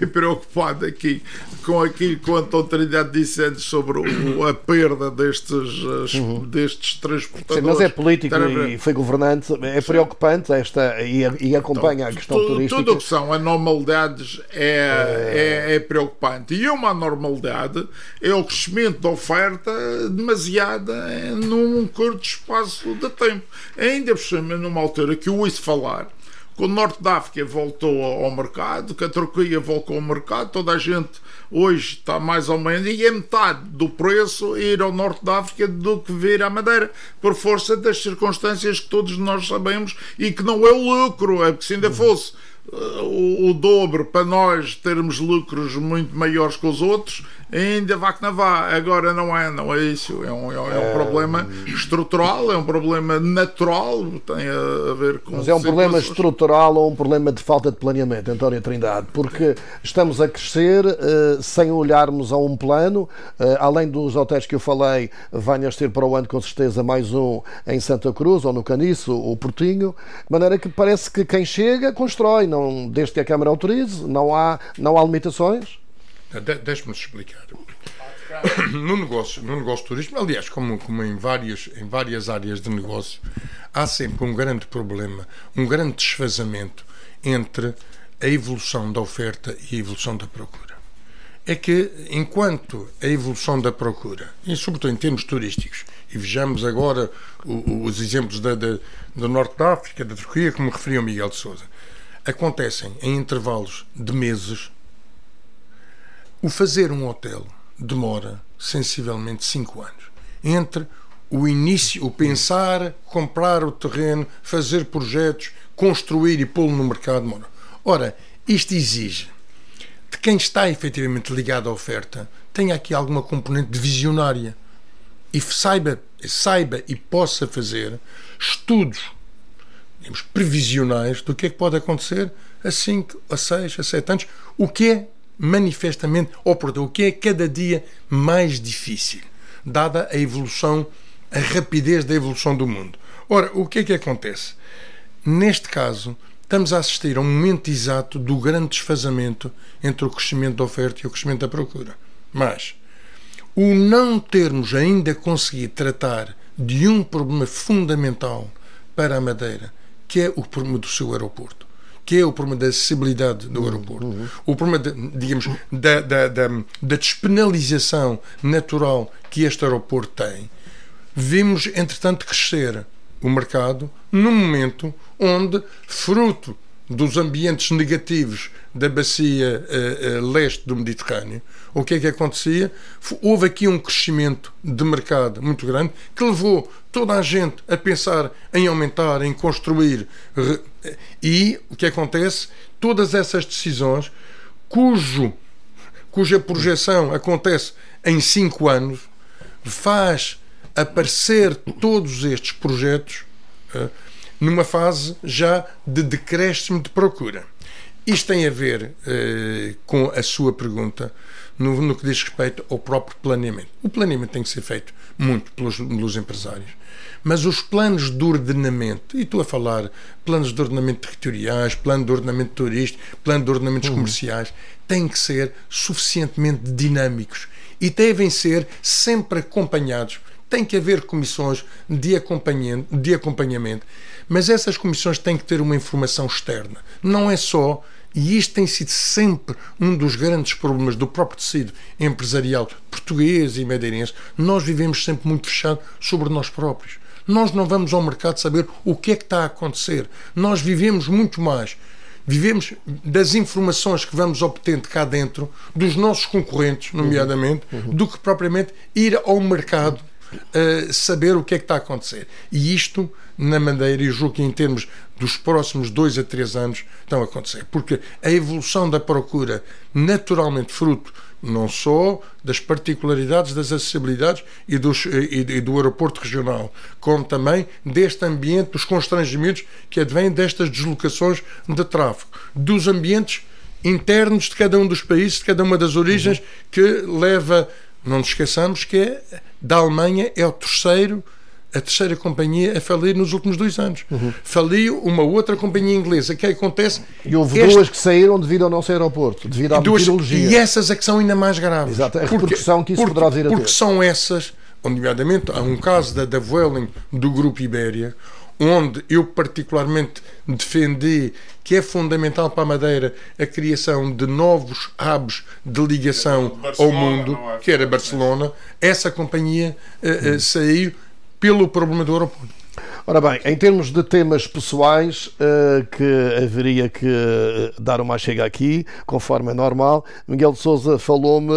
preocupado aqui com aquilo que o António Trindade disse antes sobre a perda destes transportadores. Sim, mas é político e foi governante, é preocupante e acompanha a questão turística. Tudo o que são anormalidades é preocupante, e uma anormalidade é o crescimento da oferta demasiada num curto espaço de tempo, ainda por cima numa altura que eu ouço falar que o Norte da África voltou ao mercado, que a Turquia voltou ao mercado, toda a gente hoje está mais ou menos, e é metade do preço ir ao Norte da África do que vir à Madeira, por força das circunstâncias que todos nós sabemos, e que não é o lucro, é porque se ainda fosse o dobro para nós termos lucros muito maiores que os outros, ainda vá que não vá. Agora não é isso, é um problema estrutural, é um problema natural, tem a ver com... Mas é um problema estrutural ou um problema de falta de planeamento, António Trindade? Porque estamos a crescer sem olharmos a um plano, além dos hotéis que eu falei, venhas ter para o ano com certeza mais um em Santa Cruz ou no Caniço, o Portinho, de maneira que parece que quem chega constrói, desde que a Câmara autorize, não há limitações. Deixe-me explicar. No negócio de turismo, aliás, como em várias áreas de negócio, há sempre um grande problema, um grande desfazamento entre a evolução da oferta e a evolução da procura. É que, enquanto a evolução da procura, e sobretudo em termos turísticos, e vejamos agora os exemplos do Norte da África, da Turquia, como referiu Miguel de Sousa, acontecem em intervalos de meses, o fazer um hotel demora sensivelmente 5 anos. Entre o início, o pensar, comprar o terreno, fazer projetos, construir e pô-lo no mercado demora. Ora, isto exige de quem está efetivamente ligado à oferta tenha aqui alguma componente de visionária e saiba e possa fazer estudos, digamos, previsionais do que é que pode acontecer a 5, a 6, a 7 anos, o que é manifestamente, o que é cada dia mais difícil, dada a evolução, a rapidez da evolução do mundo. Ora, o que é que acontece? Neste caso, estamos a assistir a um momento exato do grande desfazamento entre o crescimento da oferta e o crescimento da procura. Mas o não termos ainda conseguido tratar de um problema fundamental para a Madeira, que é o problema do seu aeroporto, que é o problema da acessibilidade do aeroporto, o problema, digamos, da despenalização natural que este aeroporto tem, vimos, entretanto, crescer o mercado num momento onde, fruto dos ambientes negativos da bacia leste do Mediterrâneo, o que é que acontecia? Houve aqui um crescimento de mercado muito grande que levou toda a gente a pensar em aumentar, em construir, e o que acontece? Todas essas decisões cuja projeção acontece em 5 anos faz aparecer todos estes projetos numa fase já de decréscimo de procura. Isto tem a ver com a sua pergunta no que diz respeito ao próprio planeamento. O planeamento tem que ser feito muito pelos empresários, mas os planos de ordenamento, e estou a falar planos de ordenamento territoriais, plano de ordenamento turístico, plano de ordenamentos comerciais, têm que ser suficientemente dinâmicos e devem ser sempre acompanhados. Tem que haver comissões de acompanhamento, mas essas comissões têm que ter uma informação externa. Não é só, e isto tem sido sempre um dos grandes problemas do próprio tecido empresarial português e madeirense, nós vivemos sempre muito fechados sobre nós próprios. Nós não vamos ao mercado saber o que é que está a acontecer. Nós vivemos muito mais vivemos das informações que vamos obtendo cá dentro, dos nossos concorrentes, nomeadamente, do que propriamente ir ao mercado saber o que é que está a acontecer. E isto, na Madeira, e julgo que em termos dos próximos 2 a 3 anos, estão a acontecer. Porque a evolução da procura, naturalmente fruto não só das particularidades das acessibilidades e do aeroporto regional, como também deste ambiente, dos constrangimentos que advêm destas deslocações de tráfego, dos ambientes internos de cada um dos países, de cada uma das origens, que leva, não nos esqueçamos, que da Alemanha é a terceira companhia a falir nos últimos 2 anos. Faliu uma outra companhia inglesa. O que acontece? E houve 2 que saíram devido ao nosso aeroporto, devido à meteorologia. E essas é que são ainda mais graves. Exato, a repercussão que isso poderá vir a ter. Porque são essas, nomeadamente, há um caso da Vueling, do Grupo Ibéria, onde eu particularmente defendi que é fundamental para a Madeira a criação de novos hubs de ligação ao mundo, que era Barcelona. Essa companhia saiu pelo problema do aeroporto. Ora bem, em termos de temas pessoais, que haveria que dar uma chega aqui, conforme é normal, Miguel de Sousa falou-me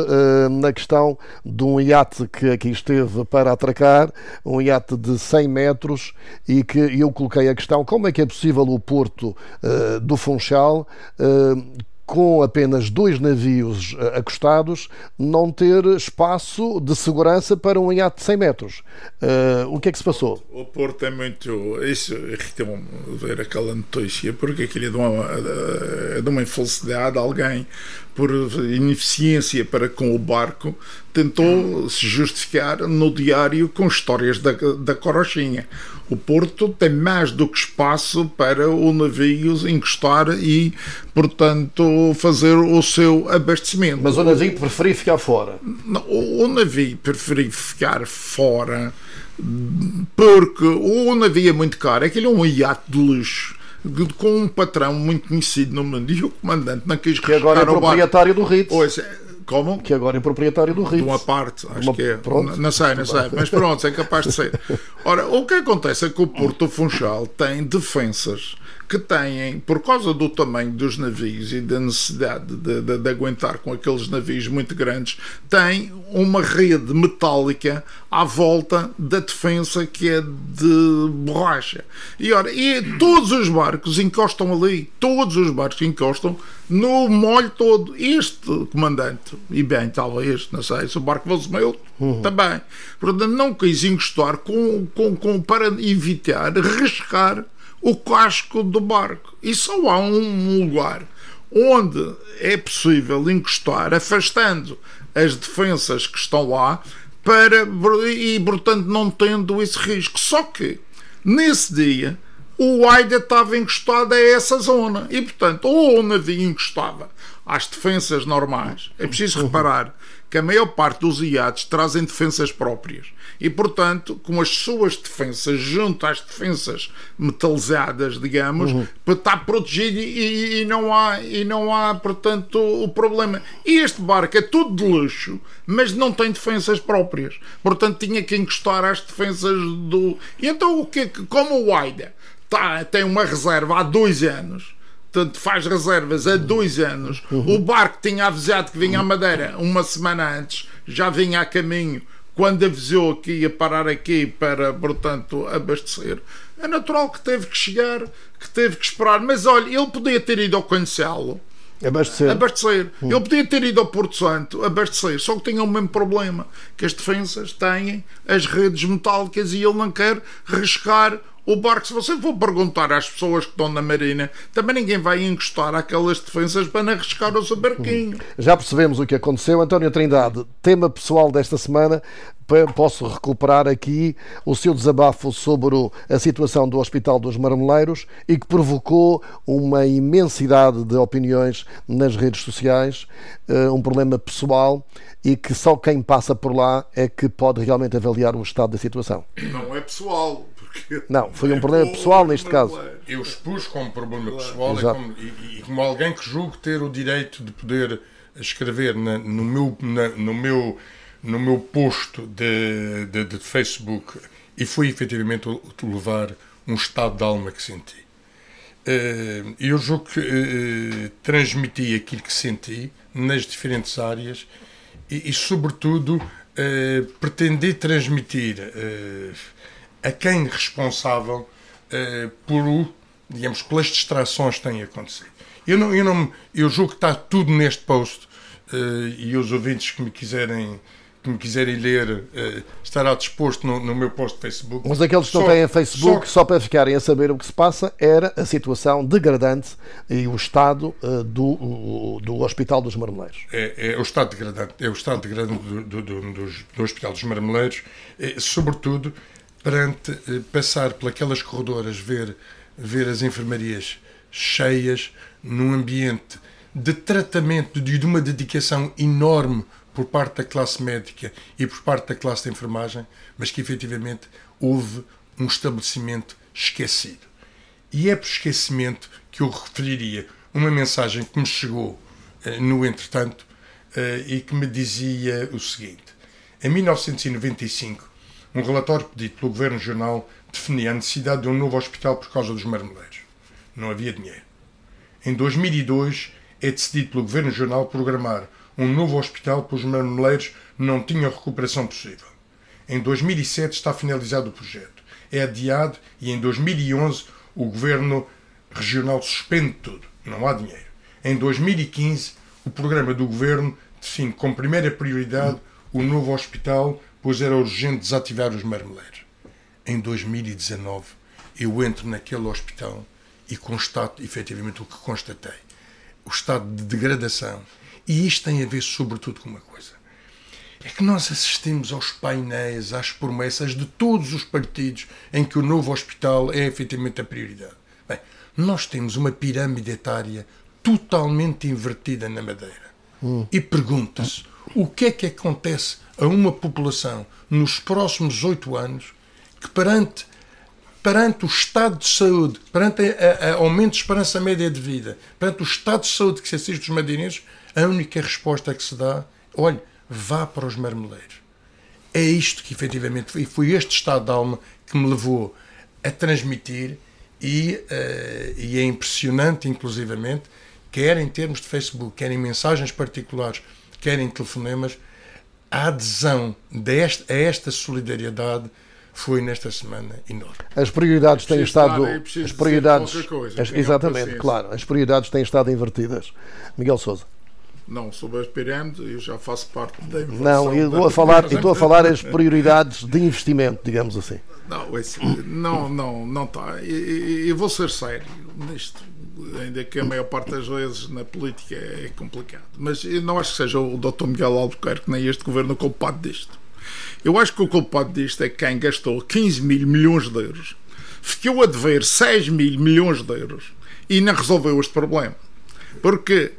na questão de um iate que aqui esteve para atracar, um iate de 100 metros, e que eu coloquei a questão, como é que é possível o Porto do Funchal, com apenas 2 navios acostados, não ter espaço de segurança para um iate de 100 metros. O que é que se passou? O Porto é muito... Isso irritou-me ver aquela notícia, porque aquilo é de uma infelicidade. Alguém, por ineficiência para com o barco, tentou se justificar no diário com histórias da carochinha. O Porto tem mais do que espaço para o navio encostar e, portanto, fazer o seu abastecimento. Mas o navio preferia ficar fora? Não, o navio preferia ficar fora porque o navio é muito caro. Aquele é um iate de luxo, com um patrão muito conhecido no mundo, e o comandante não quis que agora é proprietário do Ritz. Como? Que agora é proprietário do Ritz. De uma parte, acho que é. Pronto. Não sei, mas pronto, é capaz de ser. Ora, o que acontece é que o Porto Funchal tem defensas que têm, por causa do tamanho dos navios e da necessidade de aguentar com aqueles navios muito grandes, tem uma rede metálica à volta da defensa que é de borracha. E ora, todos os barcos encostam ali, todos os barcos encostam no molho todo. Este comandante, e bem, talvez, não sei, se o barco fosse meu, também. Portanto, não quis encostar para evitar riscar o casco do barco. E só há um lugar onde é possível encostar, afastando as defensas que estão lá, e portanto não tendo esse risco. Só que nesse dia o AIDA estava encostado a essa zona e portanto ou o navio encostava às defensas normais. É preciso reparar que a maior parte dos iates trazem defensas próprias e, portanto, com as suas defensas junto às defensas metalizadas, digamos, para estar protegido e não há, portanto, o problema. E este barco é tudo de luxo, mas não tem defensas próprias. Portanto, tinha que encostar às defensas do... E então, como o AIDA tem uma reserva há 2 anos, portanto faz reservas há 2 anos, o barco tinha avisado que vinha à Madeira uma semana antes, já vinha a caminho, quando avisou que ia parar aqui para, portanto, abastecer, é natural que teve que chegar, que teve que esperar. Mas olha, ele podia ter ido ao Cancelo abastecer. Ele podia ter ido ao Porto Santo abastecer, só que tinha o mesmo problema, que as defensas têm as redes metálicas e ele não quer riscar o barco. Se você for perguntar às pessoas que estão na Marina, também ninguém vai encostar aquelas defensas para não arriscar o seu barquinho. Já percebemos o que aconteceu. António Trindade, tema pessoal desta semana, posso recuperar aqui o seu desabafo sobre a situação do Hospital dos Marmeleiros e que provocou uma imensidade de opiniões nas redes sociais, um problema pessoal e que só quem passa por lá é que pode realmente avaliar o estado da situação. Não é pessoal. Não, foi um problema pessoal neste caso. Eu expus como problema pessoal e como alguém que julgo ter o direito de poder escrever no meu post de Facebook, e foi efetivamente levar um estado de alma que senti. Eu julgo que transmiti aquilo que senti nas diferentes áreas e sobretudo, pretendi transmitir a quem responsável digamos, pelas distrações que têm acontecido. Eu julgo que está tudo neste post e os ouvintes que me quiserem ler, estará disposto no meu post de Facebook. Mas aqueles que não têm Facebook, só para ficarem a saber o que se passa, era a situação degradante e o estado do Hospital dos Marmeleiros. É o estado degradante, do Hospital dos Marmeleiros, sobretudo perante passar pelas corredoras, ver as enfermarias cheias, num ambiente de tratamento, de uma dedicação enorme por parte da classe médica e por parte da classe de enfermagem, mas que efetivamente houve um estabelecimento esquecido. E é por esquecimento que eu referiria uma mensagem que me chegou no entretanto e que me dizia o seguinte: em 1995, um relatório pedido pelo Governo Regional definia a necessidade de um novo hospital por causa dos marmeleiros. Não havia dinheiro. Em 2002, é decidido pelo Governo Regional programar um novo hospital, pois os marmeleiros não tinham recuperação possível. Em 2007 está finalizado o projeto. É adiado e em 2011 o Governo Regional suspende tudo. Não há dinheiro. Em 2015 o programa do Governo define como primeira prioridade o novo hospital, pois era urgente desativar os marmeleiros. Em 2019 eu entro naquele hospital e constato efetivamente o que constatei. O estado de degradação. E isto tem a ver sobretudo com uma coisa. É que nós assistimos aos painéis, às promessas de todos os partidos em que o novo hospital é efetivamente a prioridade. Bem, nós temos uma pirâmide etária totalmente invertida na Madeira. E pergunta-se o que é que acontece a uma população nos próximos 8 anos que perante o estado de saúde, perante a aumento de esperança média de vida, perante o estado de saúde que se assiste dos madeirenses, a única resposta que se dá, olha, vá para os marmeleiros. É isto que efetivamente foi este estado de alma que me levou a transmitir e é impressionante, inclusivamente, quer em termos de Facebook, quer em mensagens particulares, quer em telefonemas, a adesão a esta solidariedade foi nesta semana enorme. As prioridades têm estado... Exatamente, claro. As prioridades têm estado invertidas. Miguel Sousa. Não, sobre as pirâmides, eu já faço parte da inversão. Não, eu estou a falar as prioridades de investimento, digamos assim. Não está. Eu vou ser sério nisto, ainda que a maior parte das vezes na política é complicado. Mas eu não acho que seja o Dr. Miguel Albuquerque nem este governo o culpado disto. Eu acho que o culpado disto é quem gastou 15 mil milhões de euros, ficou a dever 6 mil milhões de euros e não resolveu este problema. Porque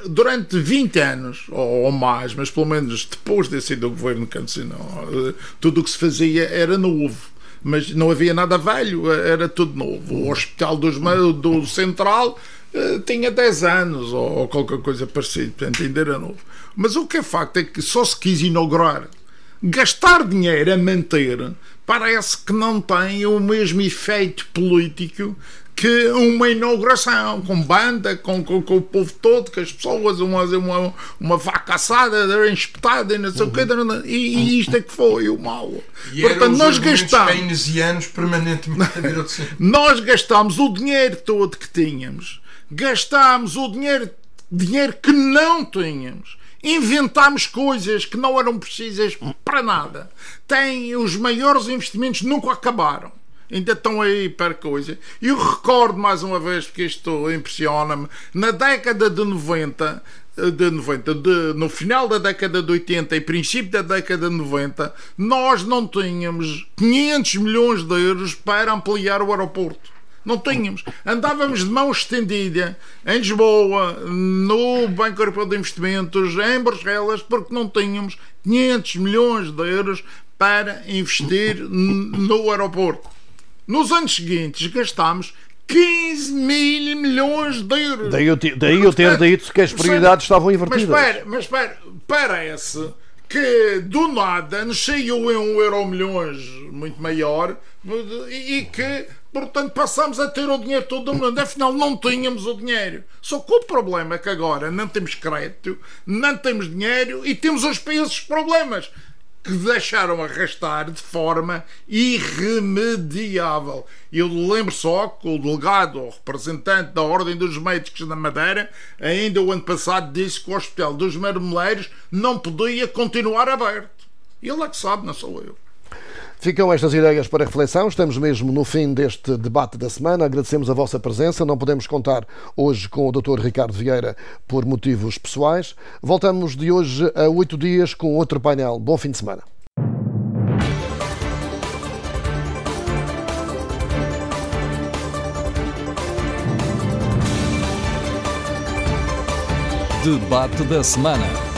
durante 20 anos, ou mais, mas pelo menos depois de ser do governo Cancino, tudo o que se fazia era novo. Mas não havia nada velho, era tudo novo. O Hospital do Central tinha 10 anos, ou qualquer coisa parecida, portanto ainda era novo. Mas o que é facto é que só se quis inaugurar. Gastar dinheiro a manter parece que não tem o mesmo efeito político que uma inauguração, com banda, com o povo todo, com as pessoas, uma vaca assada, espetada e não sei o quê, e isto é que foi o mal. E portanto, nós gastamos keynesianos permanentemente a vir ao centro. Nós gastámos o dinheiro todo que tínhamos, gastámos o dinheiro que não tínhamos. Inventámos coisas que não eram precisas para nada. Os maiores investimentos nunca acabaram. Ainda estão aí para coisa. E eu recordo mais uma vez, porque isto impressiona-me, na década de 90, no final da década de 80 e princípio da década de 90, nós não tínhamos 500 milhões de euros para ampliar o aeroporto. Não tínhamos. Andávamos de mão estendida em Lisboa, no Banco Europeu de Investimentos, em Bruxelas, porque não tínhamos 500 milhões de euros para investir no aeroporto. Nos anos seguintes gastámos 15 mil milhões de euros. Daí eu ter dito que as prioridades estavam invertidas. Mas espera, parece que do nada nos saiu em 1 euro milhões muito maior e que Portanto, passamos a ter o dinheiro todo do mundo. Afinal, não tínhamos o dinheiro. Só que o problema é que agora não temos crédito, não temos dinheiro e temos esses problemas que deixaram arrastar de forma irremediável. Eu lembro só que o delegado, o representante da Ordem dos Médicos da Madeira, ainda o ano passado disse que o Hospital dos Marmeleiros não podia continuar aberto. Ele é que sabe, não sou eu. Ficam estas ideias para reflexão. Estamos mesmo no fim deste debate da semana. Agradecemos a vossa presença. Não podemos contar hoje com o Dr. Ricardo Vieira por motivos pessoais. Voltamos de hoje a 8 dias com outro painel. Bom fim de semana. Debate da semana.